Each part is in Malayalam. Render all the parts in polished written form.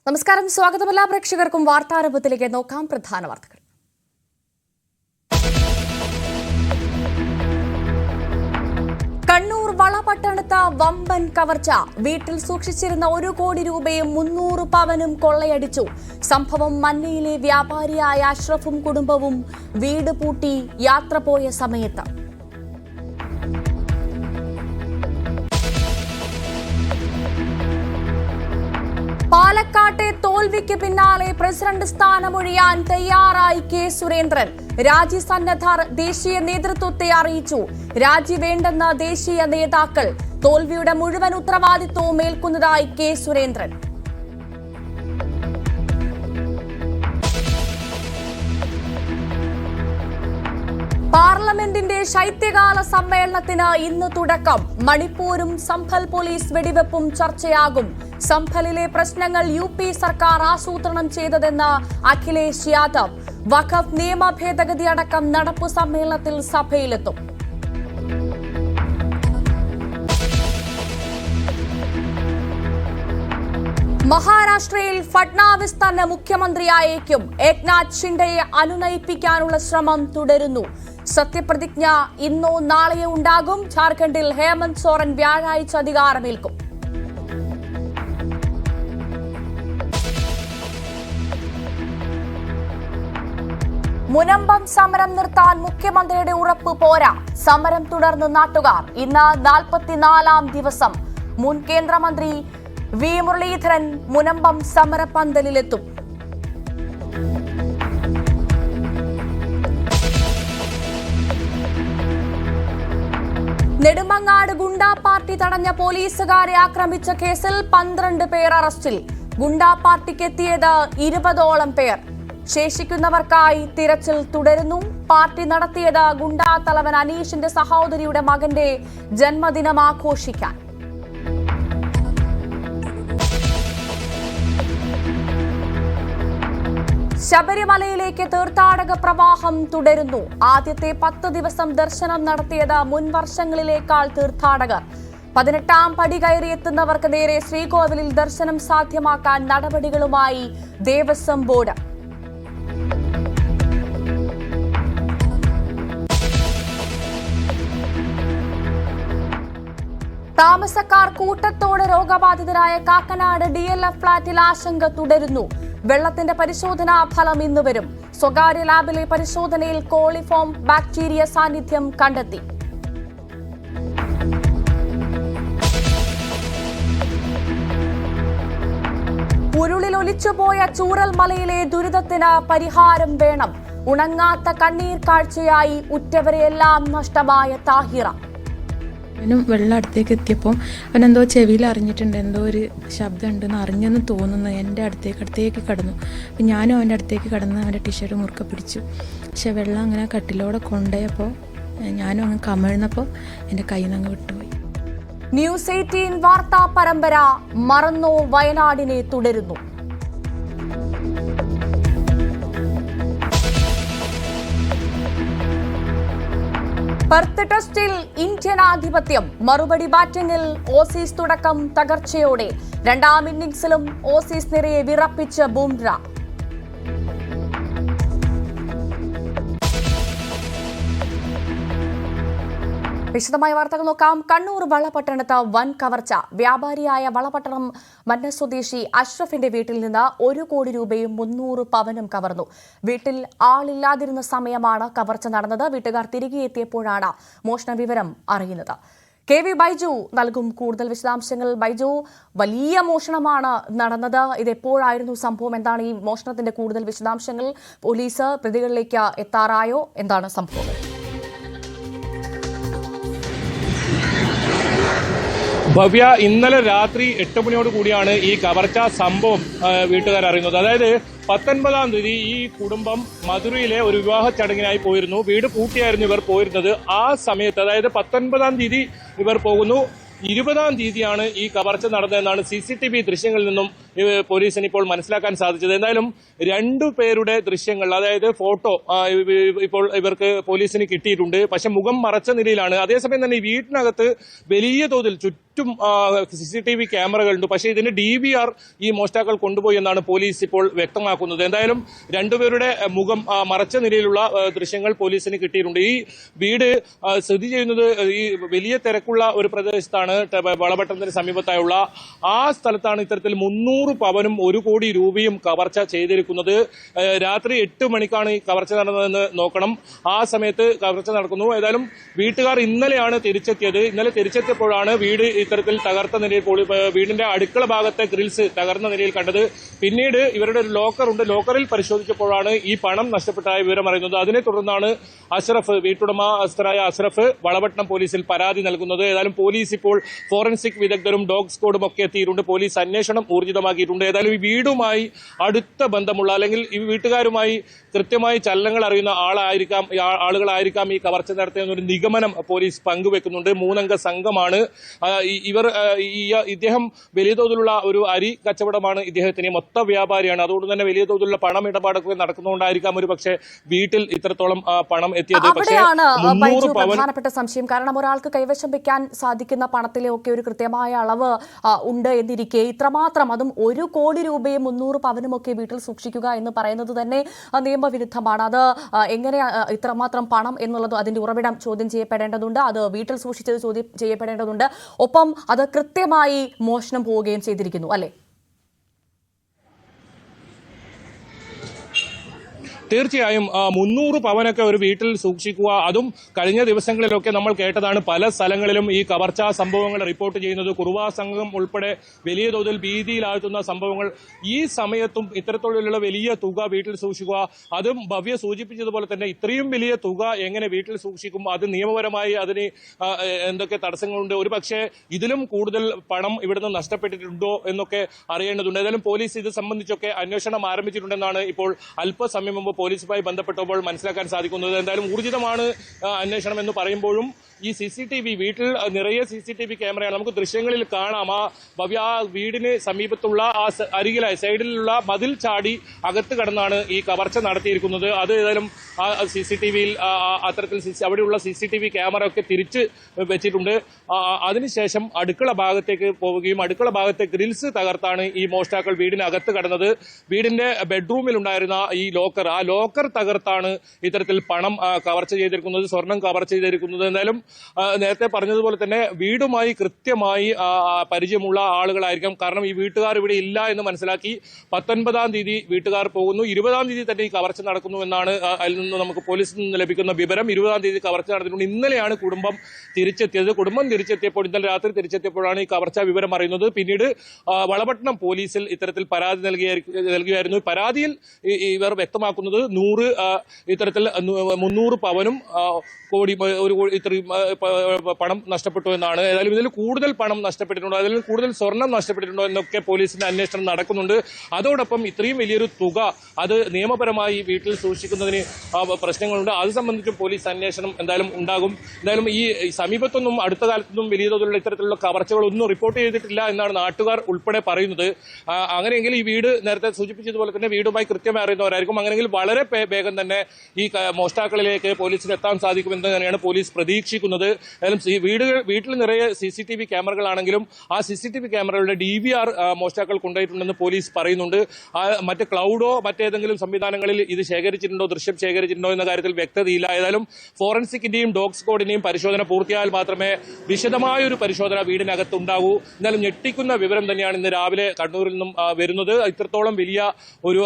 നമസ്കാരം, സ്വാഗതം എല്ലാ പ്രേക്ഷകർക്കും വാർത്താരംഭത്തിലേക്ക് നോക്കാം. പ്രധാന വാർത്തകൾ. കണ്ണൂർ വളപട്ടണത്ത് വമ്പൻ കവർച്ച. വീട്ടിൽ സൂക്ഷിച്ചിരുന്ന 1 കോടി രൂപയും 300 പവനും കൊള്ളയടിച്ചു. സംഭവം മന്നയിലെ വ്യാപാരിയായ അഷ്റഫും കുടുംബവും വീട് പൂട്ടി യാത്ര പോയ സമയത്ത്. പാലക്കാട്ടെ തോൽവിക്ക് പിന്നാലെ പ്രസിഡന്റ് സ്ഥാനമൊഴിയാൻ തയ്യാറായി കെ സുരേന്ദ്രൻ. രാജിസന്നദ്ധർ ദേശീയ നേതൃത്വത്തെ അറിയിച്ചു. രാജി വേണ്ടെന്ന ദേശീയ നേതാക്കൾ. തോൽവിയുടെ മുഴുവൻ ഉത്തരവാദിത്വവും ഏൽക്കുന്നതായി കെ സുരേന്ദ്രൻ. പാർലമെന്റിന്റെ ശൈത്യകാല സമ്മേളനത്തിന് ഇന്ന് തുടക്കം. മണിപ്പൂരും സംഭൽ പോലീസ് വെടിവെപ്പും ചർച്ചയാകും. സംഭലിലെ പ്രശ്നങ്ങൾ UP സർക്കാർ ആസൂത്രണം ചെയ്തതെന്ന് അഖിലേഷ് യാദവ്. വഖഫ് നിയമ ഭേദഗതി അടക്കം നടപ്പു സമ്മേളനത്തിൽ സഭയിലെത്തും. മഹാരാഷ്ട്രയിൽ ഫഡ്നാവിസ് തന്നെ മുഖ്യമന്ത്രിയായേക്കും. ഏക്നാഥ് ഷിൻഡെയെ അനുനയിപ്പിക്കാനുള്ള ശ്രമം തുടരുന്നു. സത്യപ്രതിജ്ഞ ഇന്നോ നാളെയോ ഉണ്ടാകും. ജാർഖണ്ഡിൽ ഹേമന്ത് സോറൻ വ്യാഴാഴ്ച അധികാരമേൽക്കും. മുനമ്പം സമരം നിർത്താൻ മുഖ്യമന്ത്രിയുടെ ഉറപ്പ് പോരാ. സമരം തുടർന്ന് നാട്ടുകാർ. ഇന്ന് 44-ാം ദിവസം. മുൻ കേന്ദ്രമന്ത്രി വി മുരളീധരൻ മുനമ്പം സമരപന്തലിലെത്തും. നെടുമങ്ങാട് ഗുണ്ടാ പാർട്ടി തടഞ്ഞ പോലീസുകാരെ ആക്രമിച്ച കേസിൽ 12 പേർ അറസ്റ്റിൽ. ഗുണ്ടാ പാർട്ടിക്കെത്തിയത് 20ഓളം പേർ. ശേഷിക്കുന്നവർക്കായി തിരച്ചിൽ തുടരുന്നു. പാർട്ടി നടത്തിയത് ഗുണ്ടാ തലവൻ അനീഷിന്റെ സഹോദരിയുടെ മകന്റെ ജന്മദിനം ആഘോഷിക്കാൻ. ശബരിമലയിലേക്ക് തീർത്ഥാടക പ്രവാഹം തുടരുന്നു. ആദ്യത്തെ 10 ദിവസം ദർശനം നടത്തിയത് മുൻ വർഷങ്ങളിലേക്കാൾ തീർത്ഥാടകർ. 18ാം പടി കയറിയെത്തുന്നവർക്ക് നേരെ ശ്രീകോവിലിൽ ദർശനം സാധ്യമാക്കാൻ നടപടികളുമായി ദേവസ്വം ബോർഡ്. താമസക്കാർ കൂട്ടത്തോടെ രോഗബാധിതരായ കാക്കനാട് DLF ഫ്ളാറ്റിൽ ആശങ്ക തുടരുന്നു. വെള്ളത്തിന്റെ പരിശോധനാ ഫലം ഇന്ന് വരും. സ്വകാര്യ ലാബിലെ പരിശോധനയിൽ കോളിഫോം ബാക്ടീരിയ സാന്നിധ്യം കണ്ടെത്തി. ഉരുളിൽ ഒലിച്ചുപോയ ചൂരൽമലയിലെ ദുരിതത്തിന് പരിഹാരം വേണം. ഉണങ്ങാത്ത കണ്ണീർ കാഴ്ചയായി ഉറ്റവരെയെല്ലാം നഷ്ടമായ താഹിറ. അവനും വെള്ളം അടുത്തേക്ക് എത്തിയപ്പോൾ അവനെന്തോ ചെവിയിൽ അറിഞ്ഞിട്ടുണ്ട്, എന്തോ ഒരു ശബ്ദം ഉണ്ടെന്ന് അറിഞ്ഞെന്ന് തോന്നുന്നു. എൻ്റെ അടുത്തേക്ക് കടന്നു. അപ്പം ഞാനും അവൻ്റെ അടുത്തേക്ക് കടന്ന് അവൻ്റെ ടീഷർട്ട് മുറുക്കെ പിടിച്ചു. പക്ഷെ വെള്ളം അങ്ങനെ കട്ടിലോടെ കൊണ്ടുപോയപ്പോൾ ഞാനും അങ്ങ് കമിഴ്ന്നപ്പോൾ എൻ്റെ കയ്യിൽ നിന്ന് അങ്ങ് വിട്ടുപോയി. ന്യൂസ് 18 വാർത്താ പരമ്പര മറന്നോ വയനാടിനെ തുടരുന്നു. പെർത്ത് ടെസ്റ്റിൽ ഇന്ത്യൻ ആധിപത്യം. മറുപടി ബാറ്റിംഗിൽ ഓസീസ് തുടക്കം തകർച്ചയോടെ. 2ാം ഇന്നിംഗ്സിലും ഓസീസ് നിരയെ വിറപ്പിച്ച് ബുംറ. വിശദമായ വാർത്തകൾ നോക്കാം. കണ്ണൂർ വളപട്ടണത്ത് വൻ കവർച്ച. വ്യാപാരിയായ വളപട്ടണം മന്ന സ്വദേശി അഷ്റഫിന്റെ വീട്ടിൽ നിന്ന് 1 കോടി രൂപയും 300 പവനും കവർന്നു. വീട്ടിൽ ആളില്ലാതിരുന്ന സമയമാണ് കവർച്ച നടന്നത്. വീട്ടുകാർ തിരികെ എത്തിയപ്പോഴാണ് മോഷണ വിവരം അറിയുന്നത്. KV ബൈജു നൽകും കൂടുതൽ വിശദാംശങ്ങൾ. ബൈജു, വലിയ മോഷണമാണ് നടന്നത്. ഇതെപ്പോഴായിരുന്നു സംഭവം? എന്താണ് ഈ മോഷണത്തിന്റെ കൂടുതൽ വിശദാംശങ്ങൾ? പോലീസ് പ്രതികളിലേക്ക് എത്താറായോ? എന്താണ് സംഭവം? ഭവ്യ, ഇന്നലെ രാത്രി 8 മണിയോട് കൂടിയാണ് ഈ കവർച്ചാ സംഭവം വീട്ടുകാർ അറിയുന്നത്. അതായത് 19-ാം തീയതി ഈ കുടുംബം മധുരയിലെ ഒരു വിവാഹ ചടങ്ങിനായി പോയിരുന്നു. വീട് പൂട്ടിയായിരുന്നു ഇവർ പോയിരുന്നത്. ആ സമയത്ത്, അതായത് 19-ാം തീയതി ഇവർ പോകുന്നു. 20-ാം തീയതിയാണ് ഈ കവർച്ച നടന്നതെന്നാണ് CCTV ദൃശ്യങ്ങളിൽ നിന്നും പോലീസിന് ഇപ്പോൾ മനസ്സിലാക്കാൻ സാധിച്ചത്. എന്തായാലും 2 പേരുടെ ദൃശ്യങ്ങൾ, അതായത് ഫോട്ടോ ഇപ്പോൾ ഇവർക്ക് പോലീസിന് കിട്ടിയിട്ടുണ്ട്. പക്ഷെ മുഖം മറച്ച നിലയിലാണ്. അതേസമയം തന്നെ ഈ വീട്ടിനകത്ത് വലിയ തോതിൽ ചുറ്റും CCTV ക്യാമറകളുണ്ട്. പക്ഷേ ഇതിന് DVR ഈ മോഷ്ടാക്കൾ കൊണ്ടുപോയി എന്നാണ് പോലീസ് ഇപ്പോൾ വ്യക്തമാക്കുന്നത്. എന്തായാലും രണ്ടുപേരുടെ മുഖം മറച്ച നിലയിലുള്ള ദൃശ്യങ്ങൾ പോലീസിന് കിട്ടിയിട്ടുണ്ട്. ഈ വീട് സ്ഥിതി ചെയ്യുന്നത് ഈ വലിയ തിരക്കുള്ള ഒരു പ്രദേശത്താണ്, വളപട്ടണത്തിന് സമീപത്തായുള്ള ആ സ്ഥലത്താണ് ഇത്തരത്തിൽ 300 പവനും 1 കോടി രൂപയും കവർച്ച ചെയ്തിരിക്കുന്നത്. രാത്രി 8 മണിക്കാണ് ഈ കവർച്ച നടന്നതെന്ന് നോക്കണം. ആ സമയത്ത് കവർച്ച നടക്കുന്നു. ഏതായാലും വീട്ടുകാർ ഇന്നലെയാണ് തിരിച്ചെത്തിയത്. ഇന്നലെ തിരിച്ചെത്തിയപ്പോഴാണ് വീട് ഇത്തരത്തിൽ തകർത്ത നിലയിൽ, വീടിന്റെ അടുക്കള ഭാഗത്തെ ഗ്രിൽസ് തകർന്ന നിലയിൽ കണ്ടത്. പിന്നീട് ഇവരുടെ ഒരു ലോക്കർ ഉണ്ട്. ലോക്കറിൽ പരിശോധിച്ചപ്പോഴാണ് ഈ പണം നഷ്ടപ്പെട്ടതായ വിവരം അറിയുന്നത്. അതിനെ തുടർന്നാണ് അഷ്റഫ്, വീട്ടുടമസ്ഥനായ അഷ്റഫ് വളപട്ടണം പോലീസിൽ പരാതി നൽകുന്നത്. ഏതായാലും പോലീസ് ഇപ്പോൾ ഫോറൻസിക് വിദഗ്ധരും ഡോഗ് സ്ക്വാഡും ഒക്കെ എത്തിയിട്ടുണ്ട്. പോലീസ് അന്വേഷണം ഊർജിതമാക്കിയിട്ടുണ്ട്. ഏതായാലും ഈ വീടുമായി അടുത്ത ബന്ധമുള്ള അല്ലെങ്കിൽ ഈ വീട്ടുകാരുമായി കൃത്യമായി ചലനങ്ങൾ അറിയുന്ന ആളുകളായിരിക്കാം ഈ കവർച്ച നടത്തിയെന്നൊരു നിഗമനം പോലീസ് പങ്കുവെക്കുന്നുണ്ട്. 3 അംഗ സംഘമാണ് ഇദ്ദേഹം വലിയ തോതിലുള്ള ഒരു അരി കച്ചവടമാണ് ഇദ്ദേഹത്തിന്, മൊത്ത വ്യാപാരിയാണ്. അതുകൊണ്ട് തന്നെ വലിയ തോതിലുള്ള പണം ഇടപാടൊക്കെ നടക്കുന്നതുകൊണ്ടായിരിക്കാം ഒരു പക്ഷേ വീട്ടിൽ ഇത്രത്തോളം പണം എത്തിയത്. അവിടെയാണ് പ്രധാനപ്പെട്ട സംശയം. കാരണം ഒരാൾക്ക് കൈവശം വെക്കാൻ സാധിക്കുന്ന പണത്തിലെ ഒക്കെ ഒരു കൃത്യമായ അളവ് ഉണ്ട് എന്നിരിക്കെ ഇത്രമാത്രം, അതും 1 കോടി രൂപയും 300 പവനും ഒക്കെ വീട്ടിൽ സൂക്ഷിക്കുക എന്ന് പറയുന്നത് തന്നെ നിയമവിരുദ്ധമാണ്. അത് എങ്ങനെ ഇത്രമാത്രം പണം എന്നുള്ളത് അതിന്റെ ഉറവിടം ചോദ്യം ചെയ്യപ്പെടേണ്ടതുണ്ട്. അത് വീട്ടിൽ സൂക്ഷിച്ചത് ചോദ്യം ചെയ്യപ്പെടേണ്ടതുണ്ട്. ഒപ്പം അത് കൃത്യമായി മോഷണം പോവുകയും ചെയ്തിരിക്കുന്നു, അല്ലേ? തീർച്ചയായും 300 പവനൊക്കെ ഒരു വീട്ടിൽ സൂക്ഷിക്കുക, അതും കഴിഞ്ഞ ദിവസങ്ങളിലൊക്കെ നമ്മൾ കേട്ടതാണ്. പല സ്ഥലങ്ങളിലും ഈ കവർച്ചാ സംഭവങ്ങൾ റിപ്പോർട്ട് ചെയ്യുന്നത്. കുറുവാ സംഘം ഉൾപ്പെടെ വലിയ തോതിൽ ഭീതിയിലാഴ്ത്തുന്ന സംഭവങ്ങൾ. ഈ സമയത്തും ഇത്തരത്തിലുള്ള വലിയ തുക വീട്ടിൽ സൂക്ഷിക്കുക, അതും ഭവ്യ സൂചിപ്പിച്ചതുപോലെ തന്നെ ഇത്രയും വലിയ തുക എങ്ങനെ വീട്ടിൽ സൂക്ഷിക്കും? അത് നിയമപരമായി അതിന് എന്തൊക്കെ തടസ്സങ്ങളുണ്ട്? ഒരു പക്ഷേ ഇതിലും കൂടുതൽ പണം ഇവിടുന്ന് നഷ്ടപ്പെട്ടിട്ടുണ്ടോ എന്നൊക്കെ അറിയേണ്ടതുണ്ട്. ഏതായാലും പോലീസ് ഇത് സംബന്ധിച്ചൊക്കെ അന്വേഷണം ആരംഭിച്ചിട്ടുണ്ടെന്നാണ് ഇപ്പോൾ അല്പസമയം മുമ്പ് പോലീസുമായി ബന്ധപ്പെട്ടപ്പോൾ മനസ്സിലാക്കാൻ സാധിക്കുന്നത്. എന്തായാലും ഊർജിതമാണ് അന്വേഷണം എന്ന് പറയുമ്പോഴും ഈ CCTV, വീട്ടിൽ നിറയെ CCTV ക്യാമറയാണ്. നമുക്ക് ദൃശ്യങ്ങളിൽ കാണാം ആ വീടിന് സമീപത്തുള്ള ആ അരികിലായി സൈഡിലുള്ള മതിൽ ചാടി അകത്ത് കടന്നാണ് ഈ കവർച്ച നടത്തിയിരിക്കുന്നത്. അത് ഏതായാലും ആ CCTVയിൽ അത്തരത്തിൽ അവിടെയുള്ള CCTV ക്യാമറ ഒക്കെ തിരിച്ച് വെച്ചിട്ടുണ്ട്. അതിനുശേഷം അടുക്കള ഭാഗത്തേക്ക് പോവുകയും അടുക്കള ഭാഗത്തെ ഗ്രിൽസ് തകർത്താണ് ഈ മോഷ്ടാക്കൾ വീടിനകത്ത് കടന്നത്. വീടിന്റെ ബെഡ്റൂമിലുണ്ടായിരുന്ന ഈ ആ ലോക്കർ തകർത്താണ് ഇത്തരത്തിൽ പണം കവർച്ച ചെയ്തിരിക്കുന്നത്, സ്വർണം കവർച്ച ചെയ്തിരിക്കുന്നത്. എന്തായാലും നേരത്തെ പറഞ്ഞതുപോലെ തന്നെ വീടുമായി കൃത്യമായി പരിചയമുള്ള ആളുകളായിരിക്കാം. കാരണം ഈ വീട്ടുകാർ ഇവിടെ ഇല്ല എന്ന് മനസ്സിലാക്കി 19-ാം തീയതി വീട്ടുകാർ പോകുന്നു. 20-ാം തീയതി തന്നെ ഈ കവർച്ച നടക്കുന്നു എന്നാണ് അതിൽ നിന്ന് നമുക്ക് പോലീസിൽ നിന്ന് ലഭിക്കുന്ന വിവരം. 20-ാം തീയതി കവർച്ച നടത്തിയിട്ടുണ്ട്. ഇന്നലെയാണ് കുടുംബം തിരിച്ചെത്തിയത്. കുടുംബം തിരിച്ചെത്തിയപ്പോൾ, ഇന്നലെ രാത്രി തിരിച്ചെത്തിയപ്പോഴാണ് ഈ കവർച്ച വിവരം അറിയുന്നത്. പിന്നീട് വളപട്ടണം പോലീസിൽ ഇത്തരത്തിൽ പരാതി നൽകുകയായിരുന്നു. പരാതിയിൽ ഇവർ വ്യക്തമാക്കുന്നത് ഇത്തരത്തിൽ 300 പവനും ഇത്രയും പണം നഷ്ടപ്പെട്ടു എന്നാണ്. ഏതായാലും ഇതിൽ കൂടുതൽ പണം നഷ്ടപ്പെട്ടിട്ടുണ്ടോ, അതിൽ കൂടുതൽ സ്വർണം നഷ്ടപ്പെട്ടിട്ടുണ്ടോ എന്നൊക്കെ പോലീസിന്റെ അന്വേഷണം നടക്കുന്നുണ്ട്. അതോടൊപ്പം ഇത്രയും വലിയൊരു തുക അത് നിയമപരമായി വീട്ടിൽ സൂക്ഷിക്കുന്നതിന് പ്രശ്നങ്ങളുണ്ട്. അത് സംബന്ധിച്ചും പോലീസ് അന്വേഷണം എന്തായാലും ഉണ്ടാകും. എന്തായാലും ഈ സമീപത്തൊന്നും അടുത്ത കാലത്തൊന്നും വലിയ തോതിലുള്ള ഇത്തരത്തിലുള്ള കവർച്ചകളൊന്നും റിപ്പോർട്ട് ചെയ്തിട്ടില്ല എന്നാണ് നാട്ടുകാർ ഉൾപ്പെടെ പറയുന്നത്. അങ്ങനെയെങ്കിൽ ഈ വീട് നേരത്തെ സൂചിപ്പിച്ചതുപോലെ തന്നെ വീടുമായി കൃത്യമായി അറിയുന്നവരായിരിക്കും. അങ്ങനെയെങ്കിൽ വളരെ വേഗം തന്നെ ഈ മോഷ്ടാക്കളിലേക്ക് പോലീസിന് എത്താൻ സാധിക്കുമെന്ന് തന്നെയാണ് പോലീസ് പ്രതീക്ഷിക്കുന്നത്. വീട്ടിൽ നിറയെ CCTV ക്യാമറകളാണെങ്കിലും ആ CCTV ക്യാമറകളുടെ DVR മോഷ്ടാക്കൾ കൊണ്ടുപോയിട്ടുണ്ടെന്ന് പോലീസ് പറയുന്നുണ്ട്. മറ്റ് ക്ലൗഡോ മറ്റേതെങ്കിലും സംവിധാനങ്ങളിൽ ഇത് ശേഖരിച്ചിട്ടുണ്ടോ, ദൃശ്യം ശേഖരിച്ചിട്ടുണ്ടോ എന്ന കാര്യത്തിൽ വ്യക്തതയില്ല. ഏതായാലും ഫോറൻസിക്കിന്റെയും ഡോഗ് സ്ക്വാഡിന്റെയും പരിശോധന പൂർത്തിയായാൽ മാത്രമേ വിശദമായൊരു പരിശോധന വീടിനകത്ത് ഉണ്ടാകൂ. എന്നാലും ഞെട്ടിക്കുന്ന വിവരം തന്നെയാണ് ഇന്ന് രാവിലെ കണ്ണൂരിൽ നിന്നും വരുന്നത്. ഇത്രത്തോളം വലിയ ഒരു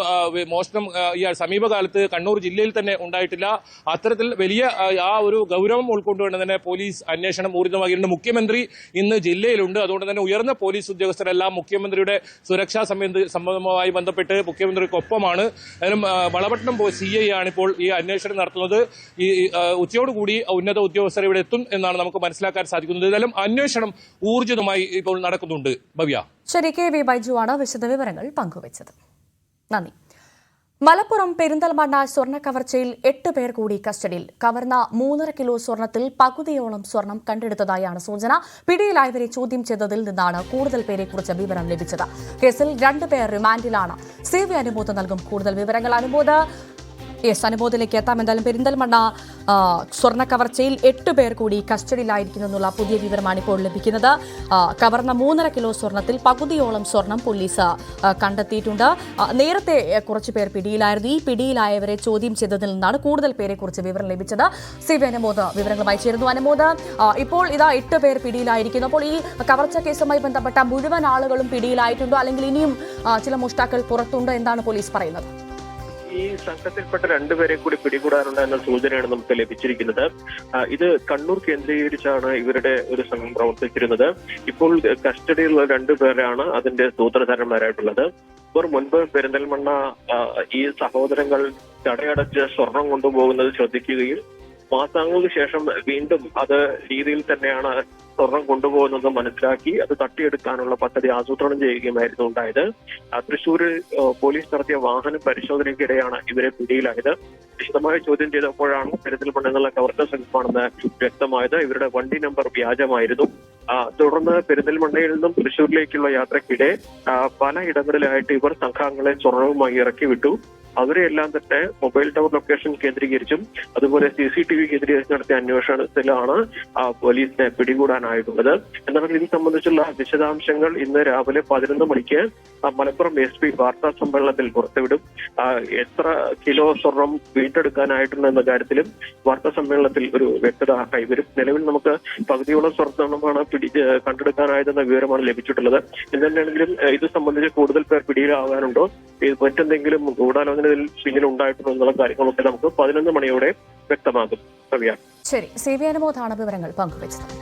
മോഷണം ഈ സമീപകാലത്ത് കണ്ണൂർ ജില്ലയിൽ തന്നെ ഉണ്ടായിട്ടില്ല. അത്തരത്തിൽ വലിയ ആ ഒരു ഗൗരവം ഉൾക്കൊണ്ടുകൊണ്ട് തന്നെ പോലീസ് അന്വേഷണം ഊർജിതമാക്കിയിട്ടുണ്ട്. മുഖ്യമന്ത്രി ഇന്ന് ജില്ലയിലുണ്ട്. അതുകൊണ്ട് തന്നെ ഉയർന്ന പോലീസ് ഉദ്യോഗസ്ഥരെല്ലാം മുഖ്യമന്ത്രിയുടെ സുരക്ഷാ സംബന്ധമായി ബന്ധപ്പെട്ട് മുഖ്യമന്ത്രിക്കൊപ്പമാണ്. അതിലും വളപട്ടണം CI ആണ് ഇപ്പോൾ ഈ അന്വേഷണം നടത്തുന്നത്. ഈ ഉച്ചയോടുകൂടി ഉന്നത ഉദ്യോഗസ്ഥർ ഇവിടെ എത്തും എന്നാണ് നമുക്ക് മനസ്സിലാക്കാൻ സാധിക്കുന്നത്. ഏതായാലും അന്വേഷണം ഊർജിതമായി ഇപ്പോൾ നടക്കുന്നുണ്ട്. ഭവ്യ. ശരി, KV ബൈജുവാണ് വിശദവിവരങ്ങൾ പങ്കുവച്ചത്. നന്ദി. മലപ്പുറം പെരിന്തൽമണ്ണ സ്വർണ്ണ കവർച്ചയിൽ 8 പേർ കൂടി കസ്റ്റഡിയിൽ. കവർന്ന 3.5 കിലോ സ്വർണത്തിൽ പകുതിയോളം സ്വർണം കണ്ടെടുത്തതായാണ് സൂചന. പിടിയിലായവരെ ചോദ്യം ചെയ്തതിൽ നിന്നാണ് കൂടുതൽ പേരെക്കുറിച്ച് വിവരം ലഭിച്ചത്. കേസിൽ 2 പേർ റിമാൻഡിലാണ്. സേവ്യ അനുമോദ് നൽകും കൂടുതൽ വിവരങ്ങൾ. അനുമോദ്, യെസ്, അനുമോദിലേക്ക് എത്താം. എന്തായാലും പെരിന്തൽമണ്ണ സ്വർണ്ണ കവർച്ചയിൽ 8 പേർ കൂടി കസ്റ്റഡിയിലായിരിക്കുന്നു എന്നുള്ള പുതിയ വിവരമാണ് ഇപ്പോൾ ലഭിക്കുന്നത്. കവർന്ന 3.5 കിലോ സ്വർണ്ണത്തിൽ പകുതിയോളം സ്വർണം പോലീസ് കണ്ടെത്തിയിട്ടുണ്ട്. നേരത്തെ കുറച്ച് പേർ പിടിയിലായിരുന്നു. ഈ പിടിയിലായവരെ ചോദ്യം ചെയ്തതിൽ നിന്നാണ് കൂടുതൽ പേരെ കുറിച്ച് വിവരം ലഭിച്ചത്. CV അനുമോദ് വിവരങ്ങളുമായി ചേരുന്നു. അനുമോദ്, ഇപ്പോൾ ഇതാ 8 പേർ പിടിയിലായിരിക്കുന്നു. അപ്പോൾ ഈ കവർച്ച കേസുമായി ബന്ധപ്പെട്ട മുഴുവൻ ആളുകളും പിടിയിലായിട്ടുണ്ടോ, അല്ലെങ്കിൽ ഇനിയും ചില മോഷ്ടാക്കൾ പുറത്തുണ്ടോ? എന്താണ് പോലീസ് പറയുന്നത്? ഈ സംഘത്തിൽപ്പെട്ട 2 പേരെ കൂടി പിടികൂടാനുണ്ട് എന്ന സൂചനയാണ് നമുക്ക് ലഭിച്ചിരിക്കുന്നത്. ഇത് കണ്ണൂർ കേന്ദ്രീകരിച്ചാണ് ഇവരുടെ ഒരു സംഘം പ്രവർത്തിച്ചിരുന്നത്. ഇപ്പോൾ കസ്റ്റഡിയിലുള്ള 2 പേരാണ് അതിന്റെ സൂത്രധാരന്മാരായിട്ടുള്ളത്. ഇവർ മുൻപ് പെരിന്തൽമണ്ണ ഈ സഹോദരങ്ങൾ കടയടച്ച് സ്വർണം കൊണ്ടുപോകുന്നത് ശ്രദ്ധിക്കുകയും മാസങ്ങൾക്ക് ശേഷം വീണ്ടും അത് രീതിയിൽ തന്നെയാണ് സ്വർണം കൊണ്ടുപോകുന്നത് മനസ്സിലാക്കി അത് തട്ടിയെടുക്കാനുള്ള പദ്ധതി ആസൂത്രണം ചെയ്യുകയുമായിരുന്നു ഉണ്ടായത്. തൃശ്ശൂരിൽ പോലീസ് നടത്തിയ വാഹന പരിശോധനയ്ക്കിടെയാണ് ഇവരെ പിടിയിലായത്. വിശദമായി ചോദ്യം ചെയ്തപ്പോഴാണ് പെരിന്തൽമണ്ണ എന്നുള്ള കവർച്ച സംഘമാണെന്ന് വ്യക്തമായത്. ഇവരുടെ വണ്ടി നമ്പർ വ്യാജമായിരുന്നു. തുടർന്ന് പെരിന്തൽമണ്ണയിൽ നിന്നും തൃശ്ശൂരിലേക്കുള്ള യാത്രക്കിടെ പല ഇടങ്ങളിലായിട്ട് ഇവർ സംഘാംഗങ്ങളെ സ്വർണവുമായി ഇറക്കി വിട്ടു. അവരെല്ലാം തന്നെ മൊബൈൽ ടവർ ലൊക്കേഷൻ കേന്ദ്രീകരിച്ചും അതുപോലെ CCTV കേന്ദ്രീകരിച്ച് നടത്തിയ അന്വേഷണത്തിലാണ് പോലീസിനെ പിടികൂടാനായിട്ടുള്ളത്. എന്നാൽ ഇത് സംബന്ധിച്ചുള്ള വിശദാംശങ്ങൾ ഇന്ന് രാവിലെ 11 മണിക്ക് മലപ്പുറം SP വാർത്താ സമ്മേളനത്തിൽ പുറത്തുവിടും. എത്ര കിലോ സ്വർണം വീണ്ടെടുക്കാനായിട്ടുണ്ടെന്ന കാര്യത്തിലും വാർത്താ സമ്മേളനത്തിൽ ഒരു വ്യക്തത കൈവരും. നിലവിൽ നമുക്ക് പകുതിയോളം സ്വർണ്ണമാണ് കണ്ടെടുക്കാനായതെന്ന വിവരമാണ് ലഭിച്ചിട്ടുള്ളത്. എന്താണെങ്കിലും ഇത് സംബന്ധിച്ച് കൂടുതൽ പേർ പിടിയിലാകാനുണ്ടോ, മറ്റെന്തെങ്കിലും ഗൂഢാലോചന പിന്നിൽ ഉണ്ടായിട്ടുണ്ടോ എന്നുള്ള കാര്യങ്ങളൊക്കെ നമുക്ക് 11 മണിയോടെ വ്യക്തമാകും. ശരി, CV അനുമോദാണ് വിവരങ്ങൾ പങ്കുവച്ചത്.